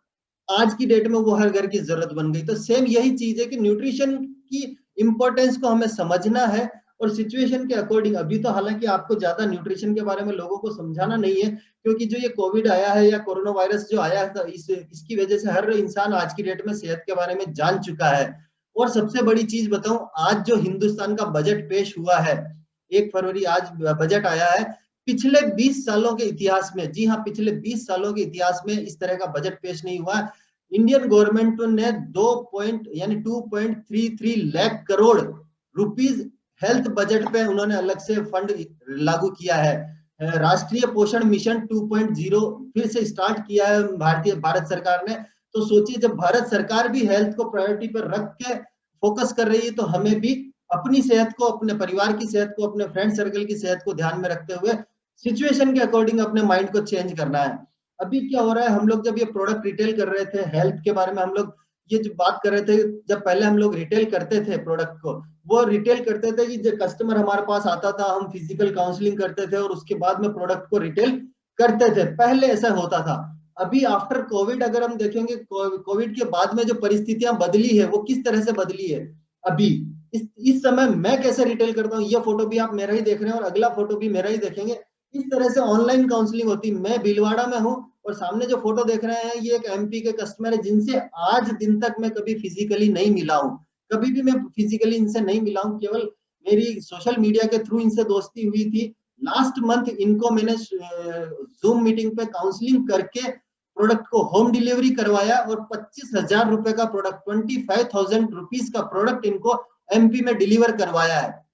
आज की डेट में वो हर घर की जरूरत बन गई। तो सेम यही चीज है कि न्यूट्रिशन की इंपॉर्टेंस को हमें समझना है और सिचुएशन के अकॉर्डिंग। अभी तो हालांकि आपको ज्यादा न्यूट्रिशन के बारे में लोगों को समझाना नहीं है, क्योंकि जो ये कोविड आया है या कोरोना वायरस जो आया था, इसकी वजह से हर इंसान आज की डेट में सेहत के बारे में जान चुका है। और सबसे बड़ी चीज बताऊं, आज जो हिंदुस्तान का बजट पेश हुआ है, 1 फरवरी आज बजट आया है। पिछले 20 सालों के इतिहास में, जी हाँ, पिछले 20 सालों के इतिहास में इस तरह का बजट पेश नहीं हुआ। इंडियन गवर्नमेंट ने 2.33 lakh crore rupees health budget पे उन्होंने अलग से फंड लागू किया है। राष्ट्रीय पोषण मिशन 2.0 फिर से स्टार्ट किया है भारत सरकार ने। तो सोचिए, जब भारत सरकार भी हेल्थ को प्रायोरिटी पर रख के फोकस कर रही है तो हमें भी अपनी सेहत को, अपने परिवार की सेहत को, अपने फ्रेंड सर्कल की सेहत को ध्यान में रखते हुए सिचुएशन के अकॉर्डिंग अपने माइंड को चेंज करना है। अभी क्या हो रहा है, हम लोग जब ये प्रोडक्ट रिटेल कर रहे थे हेल्थ के बारे में, हम लोग ये जो बात कर रहे थे, जब पहले हम लोग रिटेल करते थे प्रोडक्ट को, वो रिटेल करते थे कि जब कस्टमर हमारे पास आता था हम फिजिकल काउंसलिंग करते थे और उसके बाद में प्रोडक्ट को रिटेल करते थे। पहले ऐसा होता था। अभी आफ्टर कोविड अगर हम देखेंगे, कोविड के बाद में जो परिस्थितियां बदली है वो किस तरह से बदली है। अभी इस समय मैं कैसे रिटेल करता हूँ, ये फोटो भी आप मेरा ही देख रहे हैं और अगला फोटो भी मेरा ही देखेंगे। इस तरह से ऑनलाइन काउंसलिंग होती है। मैं भीलवाड़ा में हूँ और सामने जो फोटो देख रहे हैं ये एक एमपी के कस्टमर है, जिनसे आज दिन तक मैं कभी फिजिकली नहीं मिला हूँ। कभी भी मैं फिजिकली इनसे नहीं मिला हूँ, केवल मेरी सोशल मीडिया के थ्रू इनसे दोस्ती हुई थी। लास्ट मंथ इनको मैंने जूम मीटिंग पे काउंसलिंग करके प्रोडक्ट को होम डिलीवरी करवाया और 25,000 रुपए का प्रोडक्ट, 25,000 रुपीज का प्रोडक्ट इनको एमपी में डिलीवर करवाया है।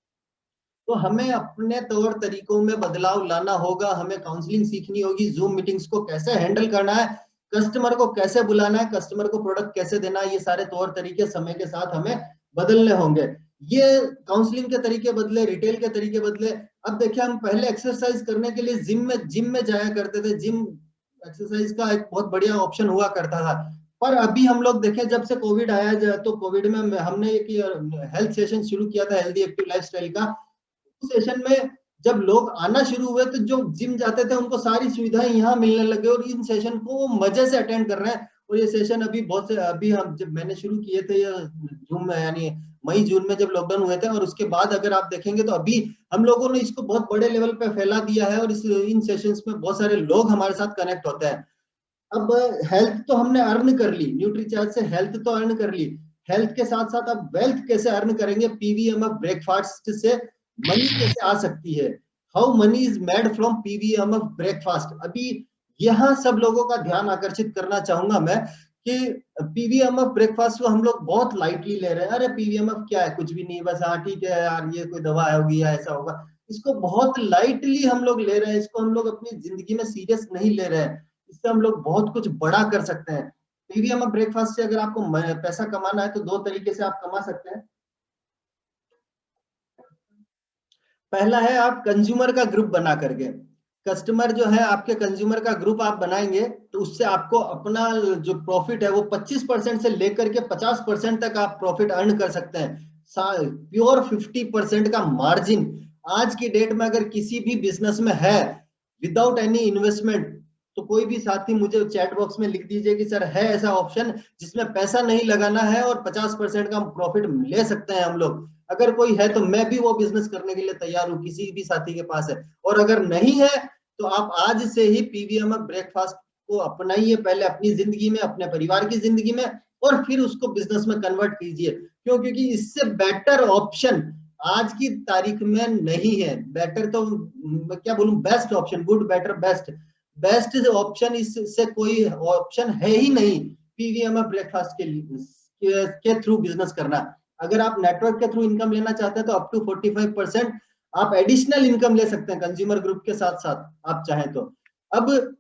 तो हमें अपने तौर तरीकों में बदलाव लाना होगा। हमें काउंसलिंग सीखनी होगी, जूम मीटिंग्स को कैसे हैंडल करना है, कस्टमर को कैसे बुलाना है, कस्टमर को प्रोडक्ट कैसे देना है, ये सारे तौर तरीके समय के साथ हमें बदलने होंगे। ये काउंसलिंग के तरीके बदले, रिटेल के तरीके बदले। अब देखिए, हम पहले एक्सरसाइज करने के लिए जिम में जाया करते थे। जिम एक्सरसाइज का एक बहुत बढ़िया ऑप्शन हुआ करता था। पर अभी हम लोग देखें, जब से कोविड आया, तो कोविड में हमने एक हेल्थ सेशन शुरू किया था, हेल्दी एक्टिव लाइफस्टाइल का। उस सेशन में जब लोग आना शुरू हुए, तो जो जिम जाते थे उनको सारी सुविधाएं यहाँ मिलने लगे, और इन सेशन को वो मजे से अटेंड कर रहे हैं। और ये सेशन अभी हम जब मैंने शुरू किए थे ये जून में, यानी मई जून में जब लॉकडाउन हुए थे, और उसके बाद अगर आप देखेंगे तो अभी हम लोगों ने इसको बहुत बड़े लेवल पे फैला दिया है, और इन सेशंस में बहुत सारे लोग हमारे साथ कनेक्ट होते हैं। अब हेल्थ तो हमने अर्न कर ली, न्यूट्रीचार्ज से हेल्थ तो अर्न कर ली। हेल्थ के साथ साथ अब वेल्थ कैसे अर्न करेंगे? पीवीएमएफ ब्रेकफास्ट से मनी कैसे आ सकती है? How money is made from PVMF breakfast. अभी यहाँ सब लोगों का ध्यान आकर्षित करना चाहूंगा मैं कि पीवीएमएफ ब्रेकफास्ट को हम लोग बहुत लाइटली ले रहे हैं। अरे पीवीएमएफ क्या है, कुछ भी नहीं, बस हाँ ठीक है यार, ये कोई दवा होगी या ऐसा होगा। इसको बहुत लाइटली हम लोग ले रहे हैं, इसको हम लोग अपनी जिंदगी में सीरियस नहीं ले रहे हैं। इससे हम लोग बहुत कुछ बड़ा कर सकते हैं। पीवीएम ब्रेकफास्ट से अगर आपको पैसा कमाना है तो दो तरीके से आप कमा सकते हैं। पहला है, आप कंज्यूमर का ग्रुप बना करके, कस्टमर जो है आपके कंज्यूमर का ग्रुप आप बनाएंगे, तो उससे आपको अपना जो प्रॉफिट है वो 25% से लेकर के 50% तक आप प्रॉफिट अर्न कर सकते हैं। प्योर 50% का मार्जिन आज की डेट में अगर किसी भी बिजनेस में है, विदाउट एनी इन्वेस्टमेंट, तो कोई भी साथी मुझे चैट बॉक्स में लिख दीजिए कि सर है ऐसा ऑप्शन जिसमें पैसा नहीं लगाना है और 50% का प्रॉफिट ले सकते हैं हम लोग। अगर कोई है तो मैं भी वो बिजनेस करने के लिए तैयार हूँ, किसी भी साथी के पास है। और अगर नहीं है तो आप आज से ही पीवीएम ब्रेकफास्ट को अपनाइए, पहले अपनी जिंदगी में, अपने परिवार की जिंदगी में, और फिर उसको बिजनेस में कन्वर्ट कीजिए। क्यों? क्योंकि इससे बेटर ऑप्शन आज की तारीख में नहीं है। बेटर तो मैं क्या बोलूं, best option, good better best, best option इससे कोई ऑप्शन है ही नहीं पीवीएम ब्रेकफास्ट के थ्रू बिजनेस करना। अगर आप नेटवर्क के थ्रू इनकम लेना चाहते हैं तो अप टू 45% आप एडिशनल इनकम ले सकते हैं कंज्यूमर ग्रुप के साथ साथ, आप चाहें तो। अब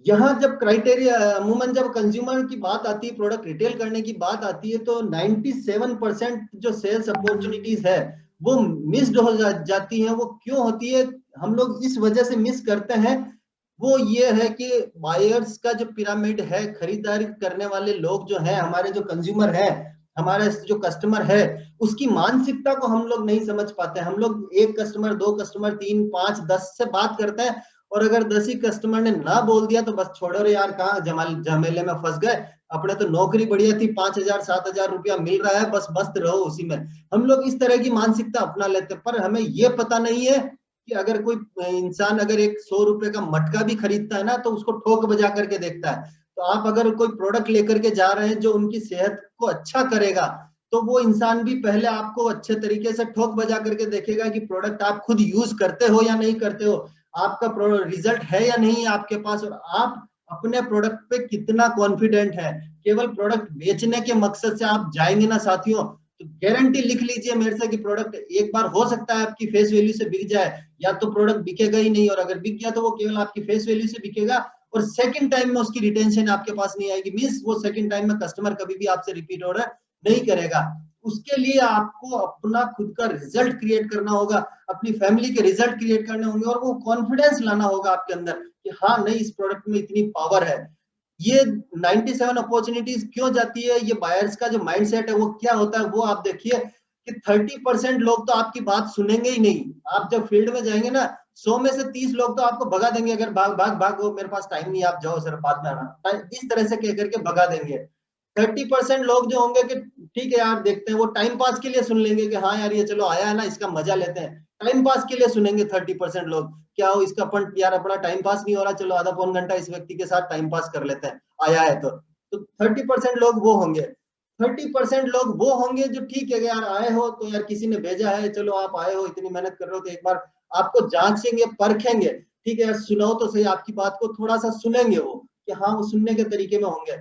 यहाँ जब क्राइटेरिया, अमूमन जब कंज्यूमर की बात आती है, प्रोडक्ट रिटेल करने की बात आती है, तो 97% जो सेल्स अपॉर्चुनिटीज है वो मिस्ड हो जाती हैं। वो क्यों होती है? हम लोग इस वजह से मिस करते हैं। वो ये है कि बायर्स का जो पिरामिड है, खरीदारी करने वाले लोग जो हैं, हमारे जो कंज्यूमर है, हमारे जो कस्टमर है, उसकी मानसिकता को हम लोग नहीं समझ पाते। हम लोग एक कस्टमर, दो कस्टमर, 3, 5, 10 से बात करते हैं, और अगर 10 ही कस्टमर ने ना बोल दिया तो बस छोड़ो रे यार, कहाँ झमेले में फंस गए। अपने तो नौकरी बढ़िया थी, 5,000 7,000 रुपया मिल रहा है, बस मस्त रहो उसी में। हम लोग इस तरह की मानसिकता अपना लेते हैं। पर हमें ये पता नहीं है कि अगर कोई इंसान अगर एक 100 रुपए का मटका भी खरीदता है ना, तो उसको ठोक बजा करके देखता है। तो आप अगर कोई प्रोडक्ट लेकर के जा रहे हैं जो उनकी सेहत को अच्छा करेगा, तो वो इंसान भी पहले आपको अच्छे तरीके से ठोक बजा करके देखेगा कि प्रोडक्ट आप खुद यूज करते हो या नहीं करते हो, आपका रिजल्ट है या नहीं आपके पास, और आप अपने प्रोडक्ट पे कितना कॉन्फिडेंट है। केवल प्रोडक्ट बेचने के मकसद से आप जाएंगे ना साथियों, तो गारंटी लिख लीजिए मेरे से कि प्रोडक्ट एक बार हो सकता है आपकी फेस वैल्यू से बिक जाए, या तो प्रोडक्ट बिकेगा ही नहीं, और अगर बिक गया तो वो केवल आपकी फेस वैल्यू से बिकेगा, और सेकंड टाइम में उसकी रिटेंशन आपके पास नहीं आएगी। मींस वो सेकंड टाइम में कस्टमर कभी भी आपसे रिपीट ऑर्डर नहीं करेगा। उसके लिए आपको अपना खुद का रिजल्ट क्रिएट करना होगा, अपनी फैमिली के रिजल्ट क्रिएट करने होंगे, और वो कॉन्फिडेंस लाना होगा आपके अंदर कि हाँ नहीं, इस प्रोडक्ट में इतनी पावर है। ये 97 अपॉर्चुनिटीज क्यों जाती है? ये बायर्स का जो माइंडसेट है वो क्या होता है, वो आप देखिए कि 30% लोग तो आपकी बात सुनेंगे ही नहीं। आप जब फील्ड में जाएंगे ना, 100 में से 30 लोग तो आपको भगा देंगे, अगर भाग भाग भाग, वो मेरे पास टाइम नहीं, आप जाओ सर बाद में आना, इस तरह से कह करके भगा देंगे। 30% लोग जो होंगे कि ठीक है यार देखते हैं, वो टाइम पास के लिए सुन लेंगे कि हाँ यार ये चलो आया है ना, इसका मजा लेते हैं, टाइम पास के लिए सुनेंगे 30% लोग। क्या हो इसका यार अपना टाइम पास नहीं हो रहा, चलो आधा पौन घंटा इस व्यक्ति के साथ टाइम पास कर लेते हैं, आया है तो 30% लोग वो होंगे। 30% लोग वो होंगे जो ठीक है यार आए हो तो यार किसी ने भेजा है, चलो आप आए हो, इतनी मेहनत कर रहे हो, तो एक बार आपको जांचेंगे, परखेंगे, ठीक है यार सुनाओ तो सही, आपकी बात को थोड़ा सा सुनेंगे वो, कि हाँ वो सुनने के तरीके में होंगे।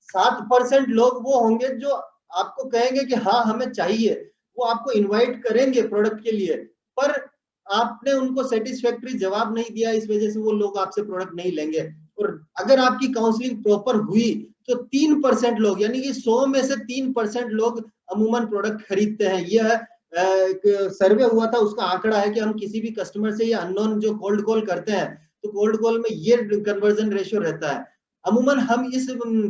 7% लोग वो होंगे जो आपको कहेंगे कि हाँ हमें चाहिए, वो आपको इनवाइट करेंगे प्रोडक्ट के लिए, पर आपने उनको सेटिस्फैक्टरी जवाब नहीं दिया, इस वजह से वो लोग आपसे प्रोडक्ट नहीं लेंगे। और अगर आपकी काउंसलिंग प्रॉपर हुई तो 3% लोग, यानी कि 100 में से 3% लोग अमूमन प्रोडक्ट खरीदते हैं। यह एक सर्वे हुआ था, उसका आंकड़ा है कि हम किसी भी कस्टमर से या अननोन जो कोल्ड कॉल करते हैं तो कोल्ड कॉल में ये कन्वर्जन रेशियो रहता है। अमूमन हम इस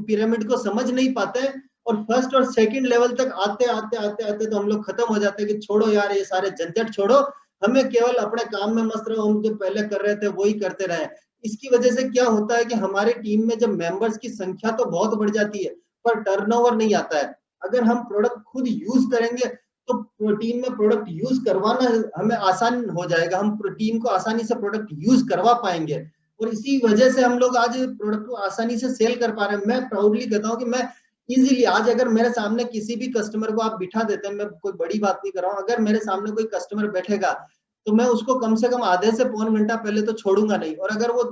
पिरामिड को समझ नहीं पाते हैं और फर्स्ट और सेकंड लेवल तक आते आते आते आते तो हम लोग खत्म हो जाते हैं कि छोड़ो यार ये सारे झंझट छोड़ो, हमें केवल अपने काम में मस्त रहो, हम जो पहले कर रहे थे वही करते रहे। इसकी वजह से क्या होता है कि हमारे टीम में जब मेंबर्स की संख्या तो बहुत बढ़ जाती है पर टर्नओवर नहीं आता है। अगर हम प्रोडक्ट खुद यूज करेंगे तो टीम में प्रोडक्ट यूज करवाना हमें आसान हो जाएगा, हम टीम को आसानी से प्रोडक्ट यूज करवा पाएंगे और इसी वजह से हम लोग आज प्रोडक्ट को आसानी से सेल कर पा रहे हैं। मैं प्राउडली कहता हूं कि मैं इजीली आज अगर मेरे सामने किसी भी कस्टमर को आप बिठा देते हैं, मैं कोई बड़ी बात नहीं कर रहा हूं, अगर मेरे सामने कोई कस्टमर बैठेगा तो मैं उसको कम से कम आधे से पौन घंटा पहले तो छोड़ूंगा नहीं, और अगर वो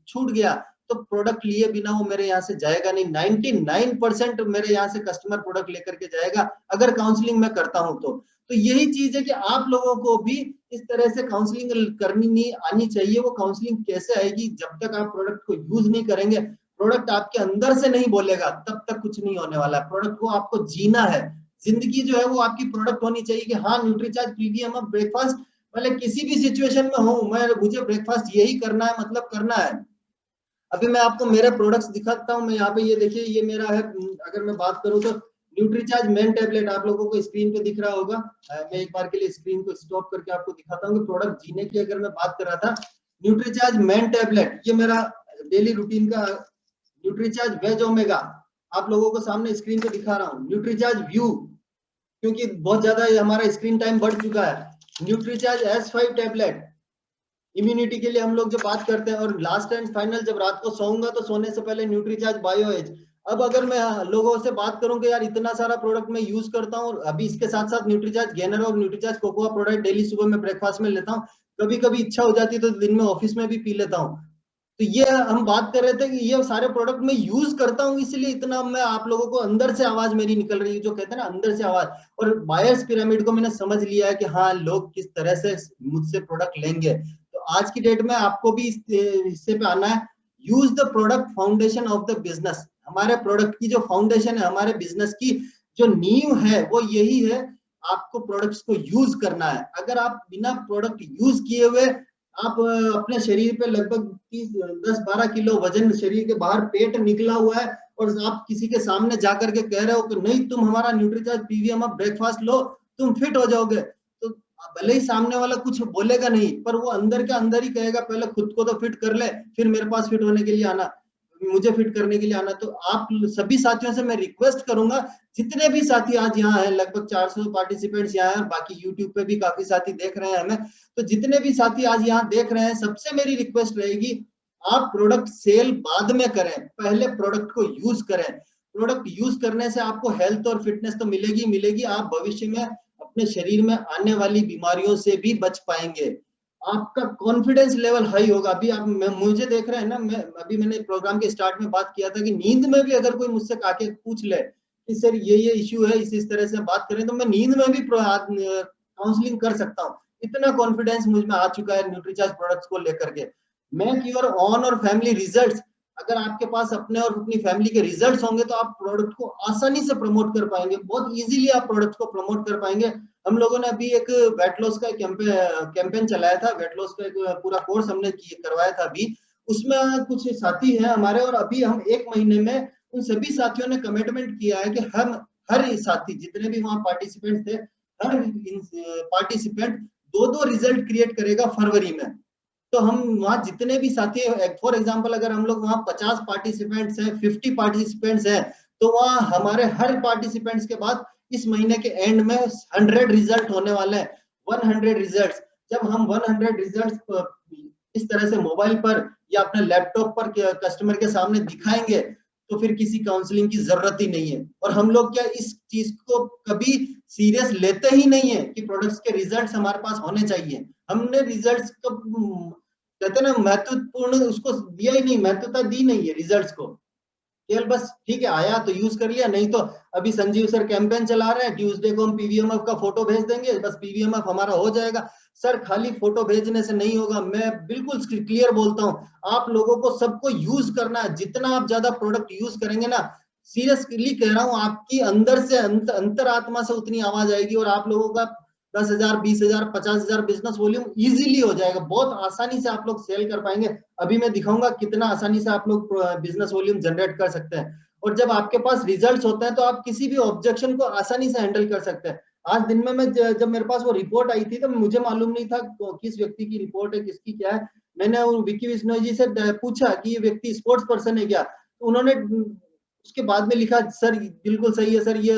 छूट गया तो प्रोडक्ट लिए बिना वो मेरे यहाँ से जाएगा नहीं। 99% मेरे यहाँ से कस्टमर प्रोडक्ट लेकर के जाएगा अगर काउंसलिंग मैं करता हूं तो यही चीज है कि आप लोगों को भी इस तरह से काउंसलिंग करनी नहीं आनी चाहिए। वो काउंसलिंग कैसे आएगी, जब तक आप प्रोडक्ट को यूज नहीं करेंगे, प्रोडक्ट आपके अंदर से नहीं बोलेगा तब तक कुछ नहीं होने वाला है। प्रोडक्ट को आपको जीना है, जिंदगी जो है वो आपकी प्रोडक्ट होनी चाहिए कि हाँ न्यूट्रीचार्ज प्रीमियम ब्रेकफास्ट, मतलब किसी भी सिचुएशन में हूं मैं, मुझे ब्रेकफास्ट यही करना है, मतलब करना है। अभी मैं आपको मेरे प्रोडक्ट्स दिखाता हूँ, मैं यहाँ पे ये देखिए ये मेरा है, अगर मैं बात करूँ तो न्यूट्रीचार्ज मेन टेबलेट आप लोगों को स्क्रीन पे दिख रहा होगा। मैं एक बार के लिए स्क्रीन को स्टॉप करके आपको दिखाता हूँ कि प्रोडक्ट जीने की अगर मैं बात कर रहा था, न्यूट्रीचार्ज मेन टेबलेट ये मेरा डेली रूटीन का न्यूट्रीचार्ज वेज ओमेगा आप लोगों को सामने स्क्रीन पे दिखा रहा हूँ। न्यूट्रीचार्ज व्यू, क्योंकि बहुत ज्यादा हमारा स्क्रीन टाइम बढ़ चुका है। न्यूट्रीचार्ज S5 टेबलेट इम्यूनिटी के लिए हम लोग जो बात करते हैं, और लास्ट एंड फाइनल जब रात को सोऊंगा तो सोने से पहले न्यूट्रीचार्ज बायो एज। अब अगर मैं लोगों से बात करूं कि यार इतना सारा प्रोडक्ट मैं यूज करता हूं, अभी इसके साथ साथ न्यूट्रीचार्ज गेनर और न्यूट्रीचार्ज कोकोआ प्रोडक्ट डेली सुबह में ब्रेकफास्ट में लेता हूं, कभी कभी इच्छा हो जाती है तो दिन में ऑफिस में भी पी लेता हूं। तो ये हम बात कर रहे थे कि ये सारे प्रोडक्ट मैं यूज करता हूँ, इसलिए इतना मैं आप लोगों को अंदर से आवाज मेरी निकल रही है, जो कहते हैं ना अंदर से आवाज। और बायर्स पिरामिड को मैंने समझ लिया है कि हाँ लोग किस तरह से मुझसे प्रोडक्ट लेंगे। तो आज की डेट में आपको भी इस हिस्से पे आना है। Use the product foundation of the business. हमारे प्रोडक्ट की जो फाउंडेशन है, हमारे बिजनेस की जो नींव है वो यही है, आपको प्रोडक्ट्स को यूज करना है। अगर आप बिना प्रोडक्ट यूज किए हुए आप अपने शरीर पे लगभग 10-12 किलो वजन शरीर के बाहर पेट निकला हुआ है और आप किसी के सामने जाकर के कह रहे हो कि नहीं तुम हमारा न्यूट्रीचार्ज प्रीमियम ब्रेकफास्ट लो तुम फिट हो जाओगे, तो भले ही सामने वाला कुछ बोलेगा नहीं पर वो अंदर के अंदर ही कहेगा पहले खुद को तो फिट कर ले फिर मेरे पास फिट होने के लिए आना, मुझे फिट करने के लिए आना। तो आप सभी साथियों से मैं रिक्वेस्ट करूंगा, जितने भी साथी आज यहाँ हैं, लगभग 400 पार्टिसिपेंट्स यहाँ हैं, बाकी यूट्यूब पे भी काफी साथी देख रहे हैं हमें, तो जितने भी साथी आज यहाँ देख रहे हैं सबसे मेरी रिक्वेस्ट रहेगी, आप प्रोडक्ट सेल बाद में करें, पहले प्रोडक्ट को यूज करें। प्रोडक्ट यूज करने से आपको हेल्थ और फिटनेस तो मिलेगी मिलेगी, आप भविष्य में अपने शरीर में आने वाली बीमारियों से भी बच पाएंगे, आपका कॉन्फिडेंस लेवल हाई होगा। अभी आप मुझे देख रहे हैं ना, मैंने प्रोग्राम के स्टार्ट में बात किया था कि नींद में भी अगर कोई मुझसे आके पूछ ले कि सर ये इश्यू है, इस तरह से बात करें, तो मैं नींद में भी काउंसलिंग कर सकता हूँ। इतना कॉन्फिडेंस मुझ में आ चुका है न्यूट्रीचार्ज प्रोडक्ट्स को लेकर के। मेक योर ऑन और फैमिली रिजल्ट्स। अगर आपके पास अपने और अपनी फैमिली के रिजल्ट्स होंगे तो आप प्रोडक्ट को आसानी से प्रमोट कर पाएंगे, बहुत इजीली आप प्रोडक्ट को प्रमोट कर पाएंगे। हम लोगों ने अभी एक वेट लॉस का कैंपेन चलाया था, वेट लॉस का एक पूरा कोर्स हमने करवाया था अभी, उसमें कुछ साथी हैं हमारे, और अभी हम 1 महीने में उन सभी साथियों ने कमिटमेंट किया है कि हम हर साथी जितने भी वहां पार्टिसिपेंट थे, हर पार्टिसिपेंट 2-2 रिजल्ट क्रिएट करेगा फरवरी में। तो हम वहां जितने भी साथी, फॉर एग्जांपल अगर हम लोग वहां 50 पार्टिसिपेंट्स हैं, 50 पार्टिसिपेंट्स हैं, तो वहां हमारे हर पार्टिसिपेंट्स के बाद इस महीने के एंड में 100 रिजल्ट होने वाले हैं, 100 रिजल्ट्स। जब हम 100 रिजल्ट्स इस तरह से मोबाइल पर या अपने लैपटॉप पर कस्टमर के सामने दिखाएंगे तो फिर किसी काउंसलिंग की जरूरत ही नहीं है। और हम लोग क्या इस चीज को कभी सीरियस लेते ही नहीं है कि प्रोडक्ट्स के रिजल्ट्स हमारे पास होने चाहिए। हमने रिजल्ट्स को कहते हैं ना महत्वपूर्ण उसको दिया ही नहीं, महत्वता दी नहीं है रिजल्ट्स को, केवल बस ठीक है आया तो यूज कर लिया। नहीं तो अभी संजीव सर कैंपेन चला रहे हैं, ट्यूसडे को हम पीवीएमएफ का फोटो भेज देंगे, बस पीवीएमएफ हमारा हो जाएगा। सर खाली फोटो भेजने से नहीं होगा, मैं बिल्कुल क्लियर बोलता हूँ, आप लोगों को सबको यूज करना है। जितना आप ज्यादा प्रोडक्ट यूज करेंगे ना, सीरियसली कह रहा हूँ, आपकी अंदर से अंतरात्मा से उतनी आवाज आएगी और आप लोगों का 10,000, 20,000, 50,000 बिजनेस वॉल्यूम इजीली हो जाएगा, बहुत आसानी से आप लोग सेल कर पाएंगे। अभी मैं दिखाऊंगा कितना आसानी से आप लोग बिजनेस वॉल्यूम जनरेट कर सकते हैं। और जब आपके पास रिजल्ट्स होते हैं तो आप किसी भी ऑब्जेक्शन को आसानी से हैंडल कर सकते हैं। आज दिन में मैं जब मेरे पास वो रिपोर्ट आई थी तो मुझे मालूम नहीं था किस व्यक्ति की रिपोर्ट है, किसकी क्या है। मैंने विकी बिश्नोई जी से पूछा कि ये व्यक्ति स्पोर्ट्स पर्सन है क्या, तो उन्होंने उसके बाद में लिखा, सर बिल्कुल सही है सर, ये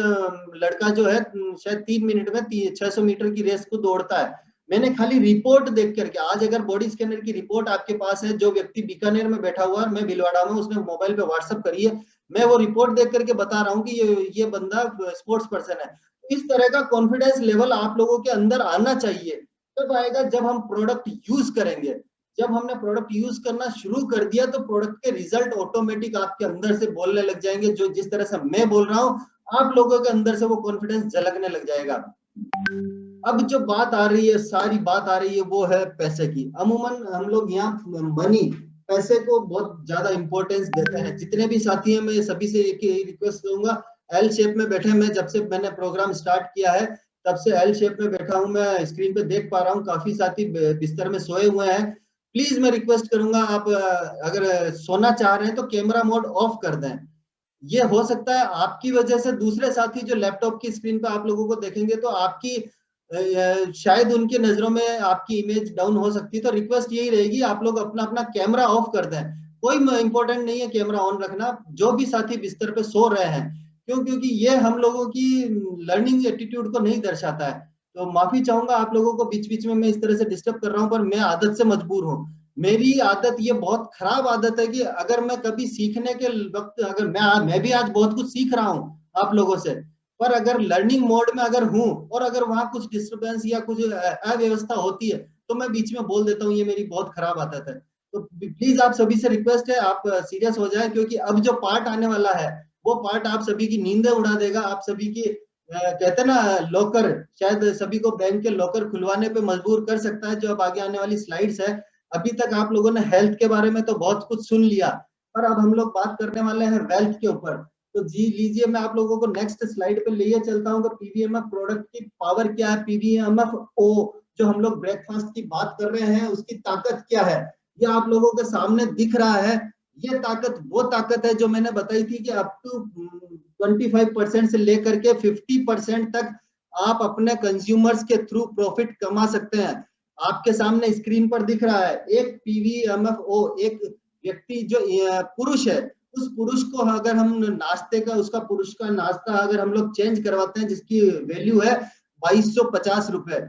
लड़का जो है शायद 3 मिनट में 600 मीटर की रेस को दौड़ता है। मैंने खाली रिपोर्ट देख करके, आज अगर बॉडी स्कैनर की रिपोर्ट आपके पास है, जो व्यक्ति बीकानेर में बैठा हुआ है, मैं भीलवाड़ा में, उसने मोबाइल पे व्हाट्सअप करी है, मैं वो रिपोर्ट देख करके बता रहा हूँ कि ये बंदा स्पोर्ट्स पर्सन है। इस तरह का कॉन्फिडेंस लेवल आप लोगों के अंदर आना चाहिए। तब आएगा जब हम प्रोडक्ट यूज करेंगे। जब हमने प्रोडक्ट यूज करना शुरू कर दिया तो प्रोडक्ट के रिजल्ट ऑटोमेटिक आपके अंदर से बोलने लग जाएंगे। जो जिस तरह से मैं बोल रहा हूँ, आप लोगों के अंदर से वो कॉन्फिडेंस झलकने लग जाएगा। अब जो बात आ रही है, सारी बात आ रही है, वो है पैसे की। अमूमन हम लोग यहाँ मनी, पैसे को बहुत ज्यादा इंपॉर्टेंस देते हैं। जितने भी साथी हैं, मैं सभी से एक ही रिक्वेस्ट करूंगा, एल शेप में बैठे। मैं जब से मैंने प्रोग्राम स्टार्ट किया है तब से एल शेप में बैठा हूं। मैं स्क्रीन पे देख पा रहा हूँ काफी साथी बिस्तर में सोए हुए हैं। प्लीज मैं रिक्वेस्ट करूंगा, आप अगर सोना चाह रहे हैं तो कैमरा मोड ऑफ कर दें। ये हो सकता है आपकी वजह से दूसरे साथी जो लैपटॉप की स्क्रीन पे आप लोगों को देखेंगे तो आपकी शायद उनकी नजरों में आपकी इमेज डाउन हो सकती है। तो रिक्वेस्ट यही रहेगी, आप लोग अपना अपना कैमरा ऑफ कर दें। कोई इंपॉर्टेंट नहीं है कैमरा ऑन रखना, जो भी साथी बिस्तर पे सो रहे हैं। क्यों? क्योंकि ये हम लोगों की लर्निंग एटीट्यूड को नहीं दर्शाता है। तो माफी चाहूंगा आप लोगों को, बीच बीच में मैं इस तरह से डिस्टर्ब कर रहा हूँ, पर मैं आदत से मजबूर हूँ। मेरी आदत ये बहुत खराब आदत है कि अगर मैं कभी सीखने के वक्त, अगर मैं भी आज बहुत कुछ सीख रहा हूँ आप लोगों से, पर अगर लर्निंग मोड में अगर हूं और अगर वहां कुछ डिस्टरबेंस या कुछ अव्यवस्था होती है तो मैं बीच में बोल देता हूँ। ये मेरी बहुत खराब आदत है। तो प्लीज आप सभी से रिक्वेस्ट है, आप सीरियस हो जाए, क्योंकि अब जो पार्ट आने वाला है वो पार्ट आप सभी की नींदें उड़ा देगा। आप सभी की कहते हैं ना लॉकर, शायद सभी को बैंक के लॉकर खुलवाने पे मजबूर कर सकता है जो अब आगे आने वाली स्लाइड्स है। अभी तक आप लोगों ने हेल्थ के बारे में तो बहुत कुछ सुन लिया, पर अब हम लोग बात करने वाले हैं वेल्थ के ऊपर। तो जी लीजिए, मैं आप लोगों को नेक्स्ट स्लाइड पे ले चलता हूँ। पीवीएमएफ प्रोडक्ट की पावर क्या है, पीवीएमएफ ओ जो हम लोग ब्रेकफास्ट की बात कर रहे हैं उसकी ताकत क्या है, ये आप लोगों के सामने दिख रहा है। ये ताकत वो ताकत है जो मैंने बताई थी कि अप टू 25% से लेकर के 50% तक आप अपने कंज्यूमर्स के थ्रू प्रॉफिट कमा सकते हैं। आपके सामने स्क्रीन पर दिख रहा है एक पीवीएमएफओ, एक व्यक्ति जो पुरुष है, उस पुरुष को अगर हम नाश्ते का, उसका पुरुष का नाश्ता अगर हम लोग चेंज करवाते हैं जिसकी वैल्यू है 2250 रुपए।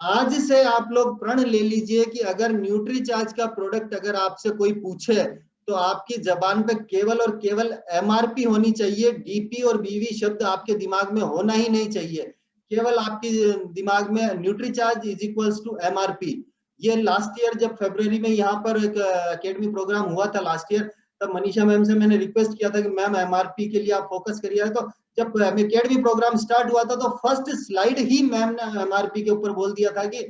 आज से आप लोग प्रण ले लीजिए कि अगर न्यूट्री चार्ज का प्रोडक्ट अगर आपसे कोई पूछे तो आपकी जबान पे केवल और केवल एमआरपी होनी चाहिए। डीपी और बीवी शब्द आपके दिमाग में होना ही नहीं चाहिए। केवल आपके दिमाग में Nutricharge is equals to MRP. ये लास्ट ईयर जब फरवरी में यहाँ पर एक अकेडमी प्रोग्राम हुआ था लास्ट ईयर, तब मनीषा मैम से मैंने रिक्वेस्ट किया था कि मैम एमआरपी के लिए आप फोकस करिए। तो जब अकेडमी प्रोग्राम स्टार्ट हुआ था तो फर्स्ट स्लाइड ही मैम ने एमआरपी के ऊपर बोल दिया था कि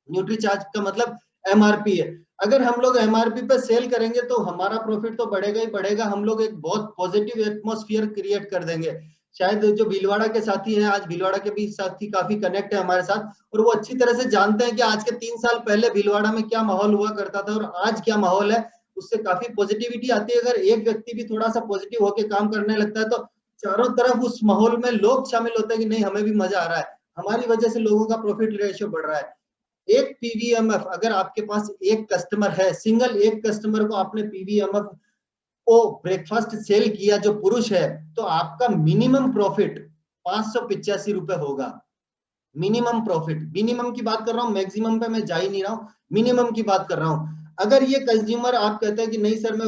न्यूट्री चार्ज का मतलब एमआरपी है। अगर हम लोग एमआरपी पे सेल करेंगे तो हमारा प्रॉफिट तो बढ़ेगा ही बढ़ेगा। हम लोग एक बहुत पॉजिटिव एटमॉस्फेयर क्रिएट कर देंगे। शायद जो भीलवाड़ा के साथी हैं, आज भीलवाड़ा के भी साथी काफी कनेक्ट है हमारे साथ, और वो अच्छी तरह से जानते हैं कि आज के 3 साल पहले भीलवाड़ा में क्या माहौल हुआ करता था और आज क्या माहौल है। उससे काफी पॉजिटिविटी आती है। अगर एक व्यक्ति भी थोड़ा सा पॉजिटिव होकर काम करने लगता है तो चारों तरफ उस माहौल में लोग शामिल होते हैं कि नहीं हमें भी मजा आ रहा है, हमारी वजह से लोगों का प्रॉफिट रेशियो बढ़ रहा है। एक पीवीएमएफ अगर आपके पास एक कस्टमर है, सिंगल एक कस्टमर को आपने पीवीएमएफ ओ ब्रेकफास्ट सेल किया जो पुरुष है, तो आपका मिनिमम प्रॉफिट 585 रुपए होगा। मिनिमम प्रॉफिट, मिनिमम की बात कर रहा हूं, मैक्सिमम पे मैं जा ही नहीं रहा हूं, मिनिमम की बात कर रहा हूं। अगर ये कंज्यूमर आप कहते हैं कि नहीं सर मैं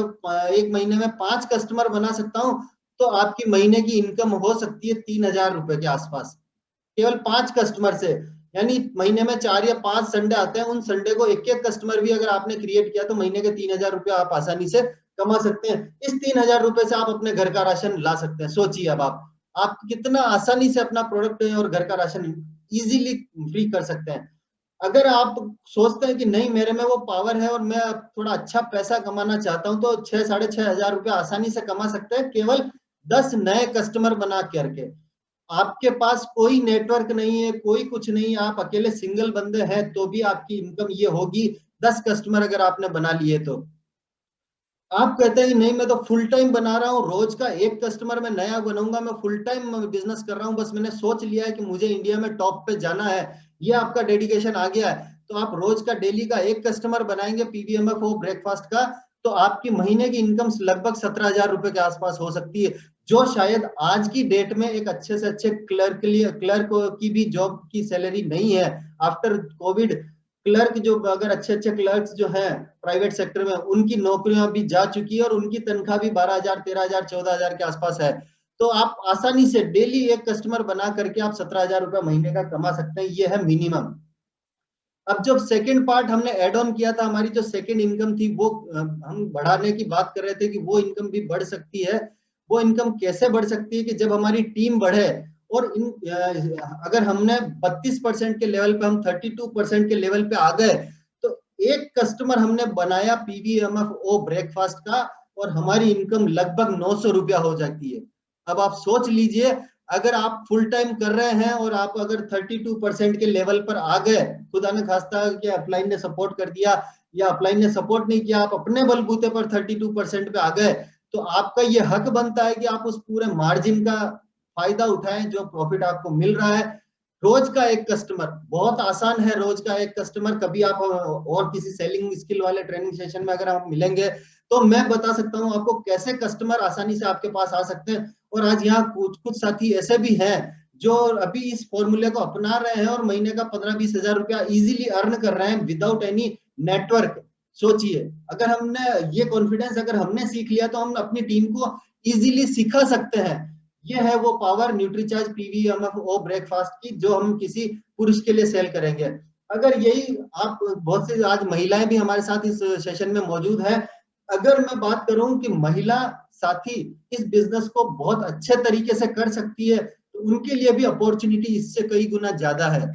एक महीने में 5 कस्टमर बना सकता हूं, तो आपकी महीने की इनकम हो सकती है 3,000 रुपए के आसपास, केवल 5 कस्टमर से। यानी महीने में 4 या 5 संडे आते हैं, उन संडे को एक एक कस्टमर भी अगर आपने क्रिएट किया तो महीने के 3,000 रुपए आप आसानी से कमा सकते हैं। इस 3,000 रुपए से आप अपने घर का राशन ला सकते हैं। सोचिए अब आप कितना आसानी से अपना प्रोडक्ट और घर का राशन इजीली फ्री कर सकते हैं। अगर आप सोचते हैं कि नहीं मेरे में वो पावर है और मैं थोड़ा अच्छा पैसा कमाना चाहता हूं, तो 6-6,500 रुपए आसानी से कमा सकते हैं केवल 10 नए कस्टमर बना करके। आपके पास कोई नेटवर्क नहीं है, कोई कुछ नहीं, आप अकेले सिंगल बंदे हैं, तो भी आपकी इनकम ये होगी 10 कस्टमर अगर आपने बना लिए तो। आप कहते हैं कि नहीं मैं तो फुल टाइम बना रहा हूँ, रोज का एक कस्टमर मैं नया बनाऊंगा, मैं फुल टाइम बिजनेस कर रहा हूँ, बस मैंने सोच लिया है कि मुझे इंडिया में टॉप पे जाना है, ये आपका डेडिकेशन आ गया है, तो आप रोज का डेली का एक कस्टमर बनाएंगे पीवीएमएफ ब्रेकफास्ट का, तो आपकी महीने की इनकम लगभग 17,000 रुपए के आसपास हो सकती है, जो शायद आज की डेट में एक अच्छे से अच्छे क्लर्क की भी जॉब की सैलरी नहीं है। आफ्टर कोविड क्लर्क जो, अगर अच्छे अच्छे क्लर्क्स जो हैं प्राइवेट सेक्टर में, उनकी नौकरियां भी जा चुकी है और उनकी तनख्वाह भी 12,000, 13,000, 14,000 के आसपास है। तो आप आसानी से डेली एक कस्टमर बना करके आप 17,000 रुपए महीने का कमा सकते हैं, ये है मिनिमम। अब जब सेकंड पार्ट हमने एड ऑन किया था, हमारी जो सेकंड इनकम थी वो हम बढ़ाने की बात कर रहे थे कि वो इनकम भी बढ़ सकती है। वो इनकम कैसे बढ़ सकती है कि जब हमारी टीम बढ़े और अगर हमने 32% के लेवल पे हम 32% के लेवल पे आ गए, तो एक कस्टमर हमने बनाया पीवीएमएफ ब्रेकफास्ट का और हमारी इनकम लगभग 900 रुपया हो जाती है। अब आप सोच लीजिए, अगर आप फुल टाइम कर रहे हैं और आप अगर 32% के लेवल पर आ गए, खुदा ने खास्ता कि अपलाइन ने सपोर्ट कर दिया या अपलाइन ने सपोर्ट नहीं किया, आप अपने बलबूते पर 32% पे आ गए, तो आपका ये हक बनता है कि आप उस पूरे मार्जिन का फायदा उठाएं जो प्रॉफिट आपको मिल रहा है। रोज का एक कस्टमर बहुत आसान है, रोज का एक कस्टमर, कभी आप और किसी सेलिंग स्किल वाले ट्रेनिंग सेशन में अगर आप मिलेंगे तो मैं बता सकता हूं आपको कैसे कस्टमर आसानी से आपके पास आ सकते हैं। और आज यहाँ कुछ कुछ साथी ऐसे भी हैं जो अभी इस फॉर्मूले को अपना रहे हैं और महीने का 15-20 हजार रुपया इजीली अर्न कर रहे हैं विदाउट एनी नेटवर्क। सोचिए, अगर हमने ये कॉन्फिडेंस अगर हमने सीख लिया तो हम अपनी टीम को इजीली सिखा सकते हैं। ये है वो पावर न्यूट्रीचार्ज पीवीएमएफ ब्रेकफास्ट की, जो हम किसी पुरुष के लिए सेल करेंगे। अगर यही आप, बहुत से आज महिलाएं भी हमारे साथ इस सेशन में मौजूद है, अगर मैं बात करूं कि महिला साथी इस बिजनेस को बहुत अच्छे तरीके से कर सकती है, तो उनके लिए भी अपॉर्चुनिटी इससे कई गुना ज्यादा है।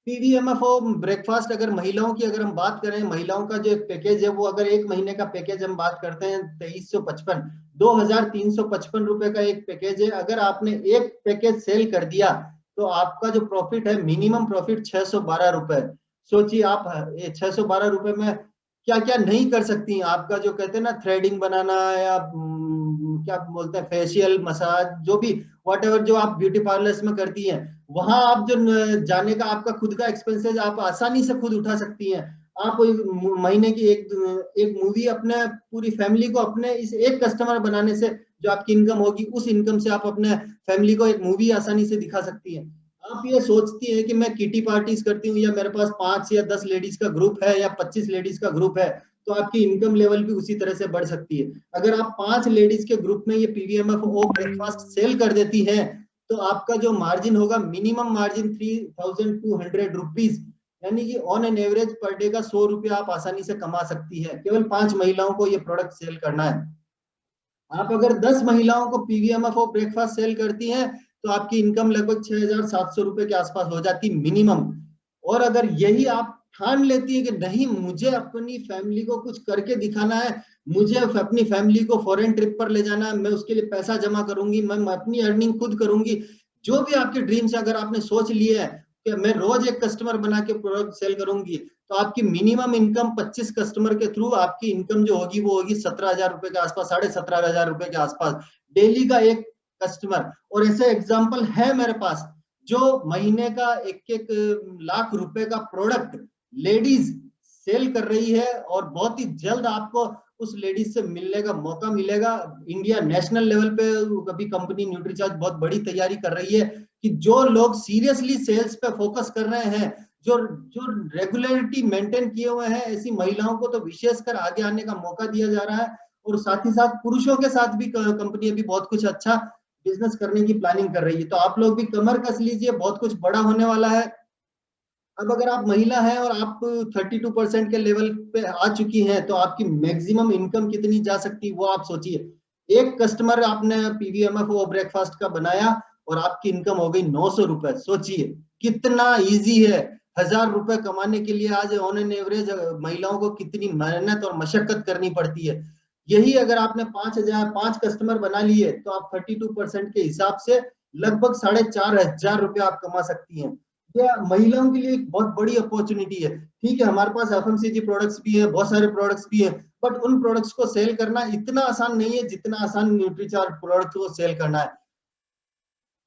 पीवीएमएफ ब्रेकफास्ट, अगर महिलाओं की अगर हम बात करें, महिलाओं का जो एक पैकेज है वो, अगर एक महीने का पैकेज हम बात करते हैं 2355, 2,355 रुपए का एक पैकेज है। अगर आपने एक पैकेज सेल कर दिया तो आपका जो प्रॉफिट है, मिनिमम प्रॉफिट 612 रुपए। सोचिए आप, 612 रुपए में क्या क्या नहीं कर सकती हैं। आपका जो कहते हैं ना थ्रेडिंग बनाना या क्या बोलते हैं फेशियल मसाज, जो भी वॉट एवर जो आप ब्यूटी पार्लर्स में करती हैं, वहां आप जो जाने का आपका खुद का एक्सपेंसेस आप आसानी से खुद उठा सकती हैं। आप महीने की एक मूवी अपने पूरी फैमिली को अपने इस एक कस्टमर बनाने से जो आपकी इनकम होगी, उस इनकम से आप अपने फैमिली को एक मूवी आसानी से दिखा सकती हैं। आप ये सोचती है कि मैं किटी पार्टीज करती हूँ या मेरे पास 5 या 10 लेडीज का ग्रुप है या 25 लेडीज का ग्रुप है, तो आपकी इनकम लेवल भी उसी तरह से बढ़ सकती है। अगर आप 5 लेडीज के ग्रुप में ये पीवीएमएफ ब्रेकफास्ट सेल कर देती हैं, तो आपका जो मार्जिन होगा, मिनिमम मार्जिन 3,200 रुपीज, यानी कि on an average per day का 100 रुपया आप आसानी से कमा सकती है। केवल 5 महिलाओं को ये प्रोडक्ट सेल करना है। आप अगर 10 महिलाओं को पीवीएमएफ ब्रेकफास्ट सेल करती हैं, तो आपकी इनकम लगभग 6,700 रुपए के आसपास हो जाती मिनिमम। और अगर यही आप ठान लेती है कि नहीं, मुझे अपनी फैमिली को कुछ करके दिखाना है, मुझे अपनी फैमिली को फॉरेन ट्रिप पर ले जाना है, मैं उसके लिए पैसा जमा करूंगी, मैं अपनी अर्निंग खुद करूंगी, जो भी आपके ड्रीम्स है, अगर आपने सोच लिए है कि मैं रोज एक कस्टमर बना के प्रोडक्ट सेल करूंगी, तो आपकी मिनिमम इनकम 25 कस्टमर के थ्रू आपकी इनकम जो होगी वो होगी 17,000 रुपए के आसपास, 17,500 रुपए के आसपास डेली का एक कस्टमर। और ऐसे एग्जाम्पल है मेरे पास जो महीने का 1-1 लाख रुपए का प्रोडक्ट लेडीज सेल कर रही है, और बहुत ही जल्द आपको उस लेडीज से मिलने का मौका मिलेगा। इंडिया नेशनल लेवल पे कभी कंपनी न्यूट्रीचार्ज बहुत बड़ी तैयारी कर रही है कि जो लोग सीरियसली सेल्स पे फोकस कर रहे हैं, जो जो रेगुलरिटी मेंटेन किए हुए हैं, ऐसी महिलाओं को तो विशेषकर आगे आने का मौका दिया जा रहा है। और साथ ही साथ पुरुषों के साथ भी कंपनी अभी बहुत कुछ अच्छा बिजनेस करने की प्लानिंग कर रही है। तो आप लोग भी कमर कस लीजिए, बहुत कुछ बड़ा होने वाला है। अब अगर आप महिला हैं और आप 32% के लेवल पे आ चुकी हैं, तो आपकी मैक्सिमम इनकम कितनी जा सकती है वो आप सोचिए। एक कस्टमर आपने पीवीएमएफ ब्रेकफास्ट का बनाया और आपकी इनकम हो गई 900 रुपए। सोचिए कितना इजी है। 1,000 रुपए कमाने के लिए आज ऑन एन एवरेज महिलाओं को कितनी मेहनत और मशक्कत करनी पड़ती है। यही अगर आपने 5 कस्टमर बना लिए, तो आप 32% के हिसाब से लगभग 4,500 रुपया आप कमा सकती हैं। यह महिलाओं के लिए एक बहुत बड़ी अपॉर्चुनिटी है। ठीक है, हमारे पास एफएमसीजी प्रोडक्ट्स भी है, बहुत सारे प्रोडक्ट्स भी है, बट उन प्रोडक्ट्स को सेल करना इतना आसान नहीं है जितना आसान न्यूट्रीचार्ज प्रोडक्ट को सेल करना है।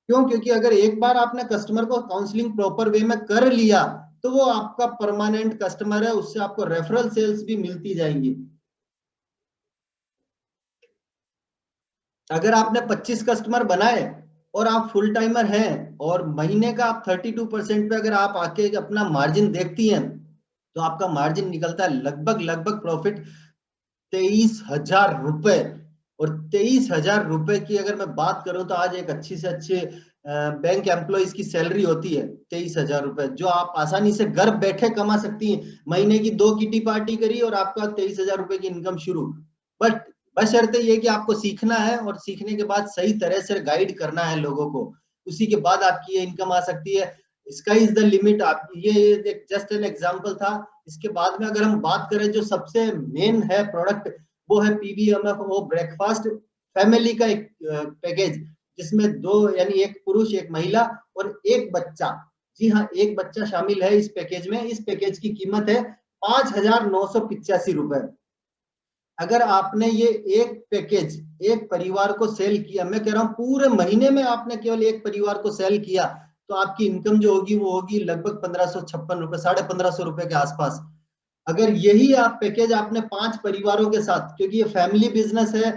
क्यों? क्योंकि अगर एक बार आपने कस्टमर को काउंसलिंग प्रॉपर वे में कर लिया तो वो आपका परमानेंट कस्टमर है, उससे आपको रेफरल सेल्स भी मिलती जाएंगी। अगर आपने 25 कस्टमर बनाए और आप फुल टाइमर हैं और महीने का आप 32% पे अगर आप आके अपना मार्जिन देखती हैं तो आपका मार्जिन निकलता है लगभग लगभग प्रॉफिट 23,000 रुपए। और 23,000 रुपए की अगर मैं बात करूं तो आज एक अच्छी से अच्छे बैंक एम्प्लॉइज की सैलरी होती है 23,000 रुपए, जो आप आसानी से घर बैठे कमा सकती हैं। महीने की 2 किटी पार्टी करी और आपका 23,000 रुपए की इनकम शुरू। बट बशर्ते ये कि आपको सीखना है और सीखने के बाद सही तरह से गाइड करना है लोगों को, उसी के बाद आपकी ये इनकम आ सकती है। Sky is the limit. आप ये जस्ट एन एग्जांपल था। इसके बाद में अगर हम बात करें जो सबसे मेन है प्रोडक्ट, वो है पीवीएमएफ ब्रेकफास्ट फैमिली का एक पैकेज, जिसमें 2 यानी एक पुरुष एक महिला और एक बच्चा, जी हाँ एक बच्चा शामिल है इस पैकेज में। इस पैकेज की कीमत है 5,985 रुपए। अगर आपने ये एक पैकेज एक परिवार को सेल किया, मैं कह रहा हूं पूरे महीने में आपने केवल एक परिवार को सेल किया, तो आपकी इनकम जो होगी वो होगी लगभग 1,556 रुपए, 1,550 रुपए के आसपास। अगर यही आप पैकेज आपने 5 परिवारों के साथ, क्योंकि ये फैमिली बिजनेस है,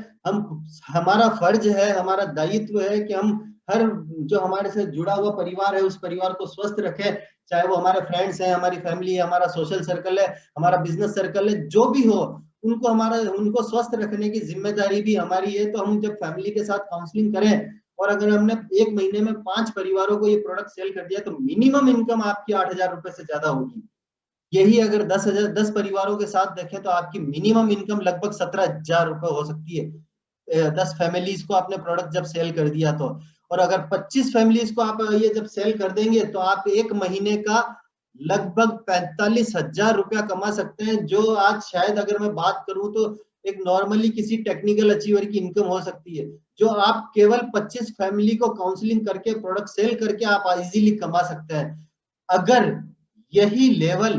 हमारा फर्ज है, हमारा दायित्व है कि हम हर जो हमारे से जुड़ा हुआ परिवार है उस परिवार को स्वस्थ रखें, चाहे वो हमारे फ्रेंड्स हैं, हमारी फैमिली है, हमारा सोशल सर्कल है, हमारा बिजनेस सर्कल है, जो भी हो उनको स्वस्थ रखने की जिम्मेदारी भी हमारी है। तो हम जब फैमिली के साथ काउंसलिंग करें और अगर हमने एक महीने में 5 परिवारों को ये प्रोडक्ट सेल कर दिया तो मिनिमम इनकम आपकी 8,000 रुपए से ज्यादा होगी। यही अगर 10 परिवारों के साथ देखें तो आपकी मिनिमम इनकम लगभग 17,000 रुपए हो सकती है। 10 फैमिलीज को आपने प्रोडक्ट जब सेल कर दिया तो, और अगर 25 फैमिलीज को आप ये जब सेल कर देंगे तो आप एक महीने का लगभग 45,000 रुपया कमा सकते हैं, जो आज शायद अगर मैं बात करूं तो एक नॉर्मली किसी टेक्निकल अचीवर की इनकम हो सकती है, जो आप केवल 25 फैमिली को काउंसलिंग करके प्रोडक्ट सेल करके आप इजीली कमा सकते हैं। अगर यही लेवल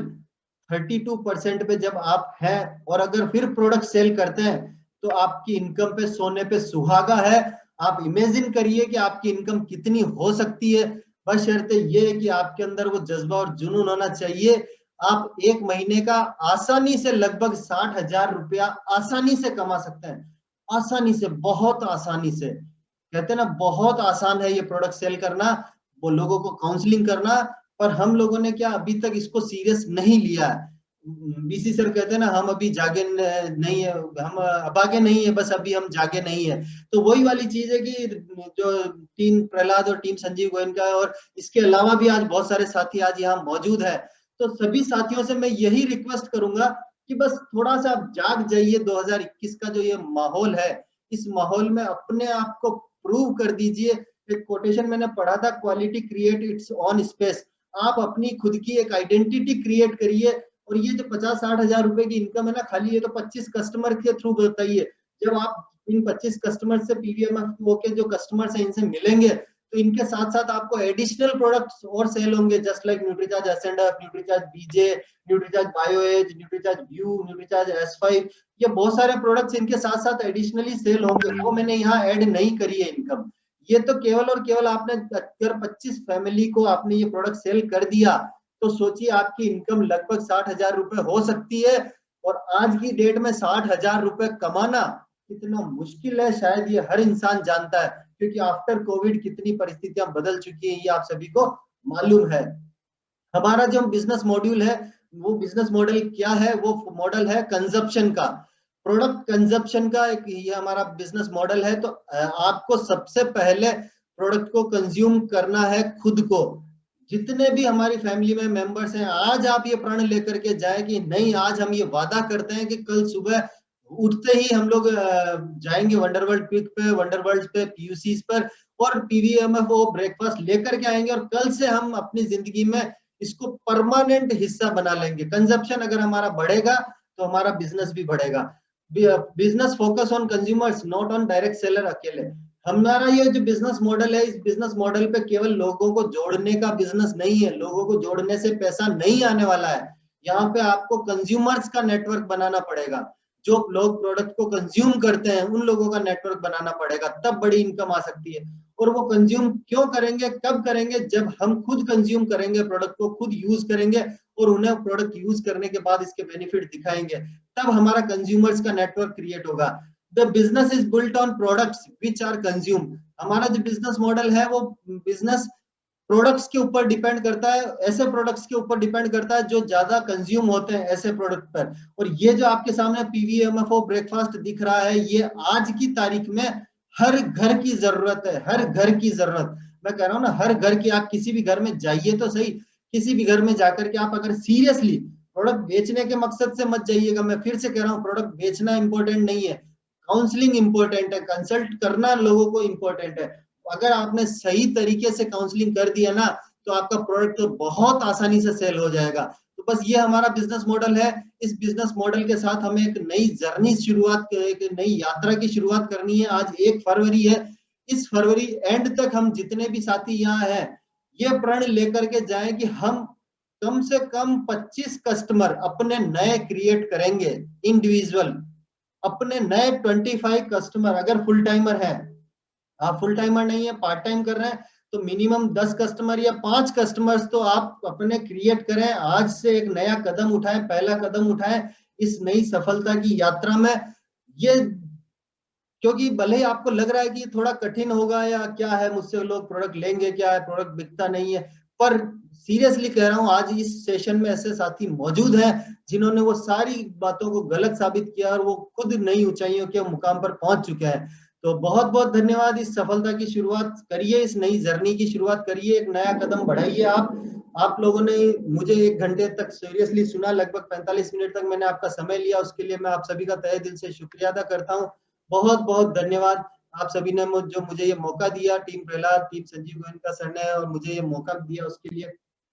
32% पे जब आप हैं और अगर फिर प्रोडक्ट सेल करते हैं तो आपकी इनकम पे सोने पे सुहागा है। आप इमेजिन करिए कि आपकी इनकम कितनी हो सकती है। बशर्ते ये है कि आपके अंदर वो जज्बा और जुनून होना चाहिए। आप एक महीने का आसानी से लगभग 60,000 रुपया आसानी से कमा सकते हैं। आसानी से, बहुत आसानी से। कहते हैं ना बहुत आसान है ये प्रोडक्ट सेल करना, वो लोगों को काउंसलिंग करना, पर हम लोगों ने क्या अभी तक इसको सीरियस नहीं लिया है। बीसी सर कहते हैं ना हम अभी जागे नहीं है, हम अभागे नहीं है, बस अभी हम जागे नहीं है। तो वही वाली चीज है कि जो टीम प्रहलाद और टीम संजीव गोयनका और इसके अलावा भी आज बहुत सारे साथी आज यहाँ मौजूद है, तो सभी साथियों से मैं यही रिक्वेस्ट करूंगा कि बस थोड़ा सा आप जाग जाइए। 2021 का जो ये माहौल है, इस माहौल में अपने आप को प्रूव कर दीजिए। एक कोटेशन मैंने पढ़ा था, quality create it's on space. आप अपनी खुद की एक आइडेंटिटी क्रिएट करिए। और ये जो 50-60 हजार रुपए की इनकम है ना, खाली ये तो 25 कस्टमर के थ्रू बताइए। जब आप इन 25 कस्टमर से पीवीएमएफ के जो कस्टमर्स हैं इनसे मिलेंगे तो इनके साथ साथ आपको एडिशनल प्रोडक्ट्स और सेल होंगे, जस्ट लाइक न्यूट्रीचार्ज एसेंडफ, Nutricharge BJ, Nutricharge BioAge, Nutricharge view, Nutricharge S5। ये बहुत सारे प्रोडक्ट्स इनके साथ साथ एडिशनली सेल होंगे, वो मैंने यहाँ ऐड नहीं करी है इनकम। ये तो केवल और केवल आपने अगर 25 फैमिली को आपने ये प्रोडक्ट सेल कर दिया तो सोचिए आपकी इनकम लगभग 60,000 रुपए हो सकती है। और आज की डेट में 60,000 रुपए कमाना कितना मुश्किल है शायद ये हर इंसान जानता है, क्योंकि आफ्टर कोविड कितनी परिस्थितियां बदल चुकी हैं ये आप सभी को मालूम है। हमारा जो बिजनेस मॉड्यूल है, वो बिजनेस मॉडल क्या है? वो मॉडल है कंजप्शन का, प्रोडक्ट कंजप्शन का एक ये हमारा बिजनेस मॉडल है। तो आपको सबसे पहले प्रोडक्ट को कंज्यूम करना है खुद को। जितने भी हमारी फैमिली में मेंबर्स हैं, आज आप ये प्रण लेकर के जाए कि नहीं, आज हम ये वादा करते हैं कि कल सुबह उठते ही हम लोग जाएंगे वंडरवर्ल्ड क्विक पे, वंडरवर्ल्ड पे, पीयूसीज पर, और पीवीएमएफ वो ब्रेकफास्ट लेकर के आएंगे और कल से हम अपनी जिंदगी में इसको परमानेंट हिस्सा बना लेंगे। कंजप्शन अगर हमारा बढ़ेगा तो हमारा बिजनेस भी बढ़ेगा। Business focus on consumers, not on direct seller अकेले। हमारा ये जो बिजनेस मॉडल है, इस बिजनेस मॉडल पे केवल लोगों को जोड़ने का बिजनेस नहीं है, लोगों को जोड़ने से पैसा नहीं आने वाला है। यहाँ पे आपको कंज्यूमर्स का नेटवर्क बनाना पड़ेगा, जो लोग प्रोडक्ट को कंज्यूम करते हैं उन लोगों का नेटवर्क बनाना पड़ेगा, तब बड़ी इनकम आ सकती है। और वो कंज्यूम क्यों करेंगे, कब करेंगे, जब हम खुद कंज्यूम करेंगे, प्रोडक्ट को खुद यूज करेंगे और उन्हें प्रोडक्ट यूज करने के बाद इसके बेनिफिट दिखाएंगे, तब हमारा कंज्यूमर्स का नेटवर्क क्रिएट होगा। The business is built on products which are consume. हमारा जो बिजनेस मॉडल है वो बिजनेस प्रोडक्ट्स के ऊपर डिपेंड करता है, ऐसे प्रोडक्ट्स के ऊपर डिपेंड करता है जो ज्यादा कंज्यूम होते हैं ऐसे प्रोडक्ट पर। और ये जो आपके सामने पीवीएमएफओ ब्रेकफास्ट दिख रहा है, ये आज की तारीख में हर घर की जरूरत है, हर घर की जरूरत। मैं कह रहा हूँ ना, हर घर की, आप किसी भी घर में जाइए तो सही, किसी भी घर में जाकर के आप अगर सीरियसली प्रोडक्ट बेचने के मकसद से मत जाइएगा, मैं फिर से कह रहा हूँ प्रोडक्ट बेचना इंपॉर्टेंट नहीं है, काउंसलिंग इंपॉर्टेंट है, कंसल्ट करना लोगों को इंपॉर्टेंट है। अगर आपने सही तरीके से काउंसलिंग कर दिया ना, तो आपका प्रोडक्ट तो बहुत आसानी से सेल हो जाएगा। तो बस ये हमारा बिजनेस मॉडल है। इस बिजनेस मॉडल के साथ हमें एक नई जर्नी शुरुआत, एक नई यात्रा की शुरुआत करनी है। आज 1 फरवरी है, इस फरवरी एंड तक हम जितने भी साथी यहाँ हैं, ये प्रण लेकर के जाएं कि हम कम से कम 25 कस्टमर अपने नए क्रिएट करेंगे इंडिविजुअल, अपने नए 25 कस्टमर। अगर फुल टाइमर है, आप फुल टाइमर नहीं है, पार्ट टाइम कर रहे हैं, तो मिनिमम 10 कस्टमर या 5 कस्टमर्स तो आप अपने क्रिएट करें। आज से एक नया कदम उठाएं, पहला कदम उठाएं इस नई सफलता की यात्रा में। ये क्योंकि भले ही आपको लग रहा है कि थोड़ा कठिन होगा या क्या है, मुझसे लोग प्रोडक्ट लेंगे क्या है, प्रोडक्ट बिकता नहीं है, पर सीरियसली कह रहा हूं, आज इस सेशन में ऐसे साथी मौजूद हैं जिन्होंने वो सारी बातों को गलत साबित किया और वो खुद नई ऊंचाइयों के मुकाम पर पहुंच चुके हैं। तो बहुत बहुत धन्यवाद। इस सफलता की शुरुआत करिए, इस नई जर्नी की शुरुआत करिए, एक नया कदम बढ़ाइए। आप लोगों ने मुझे 1 घंटे तक सीरियसली सुना, लगभग 45 मिनट तक मैंने आपका समय लिया, उसके लिए मैं आप सभी का तहे दिल से शुक्रिया अदा करता हूँ। बहुत बहुत धन्यवाद। आप सभी ने जो मुझे ये मौका दिया, team Prahlad, team Sanjeev Goenka sir ने, और मुझे ये मौका दिया उसके लिए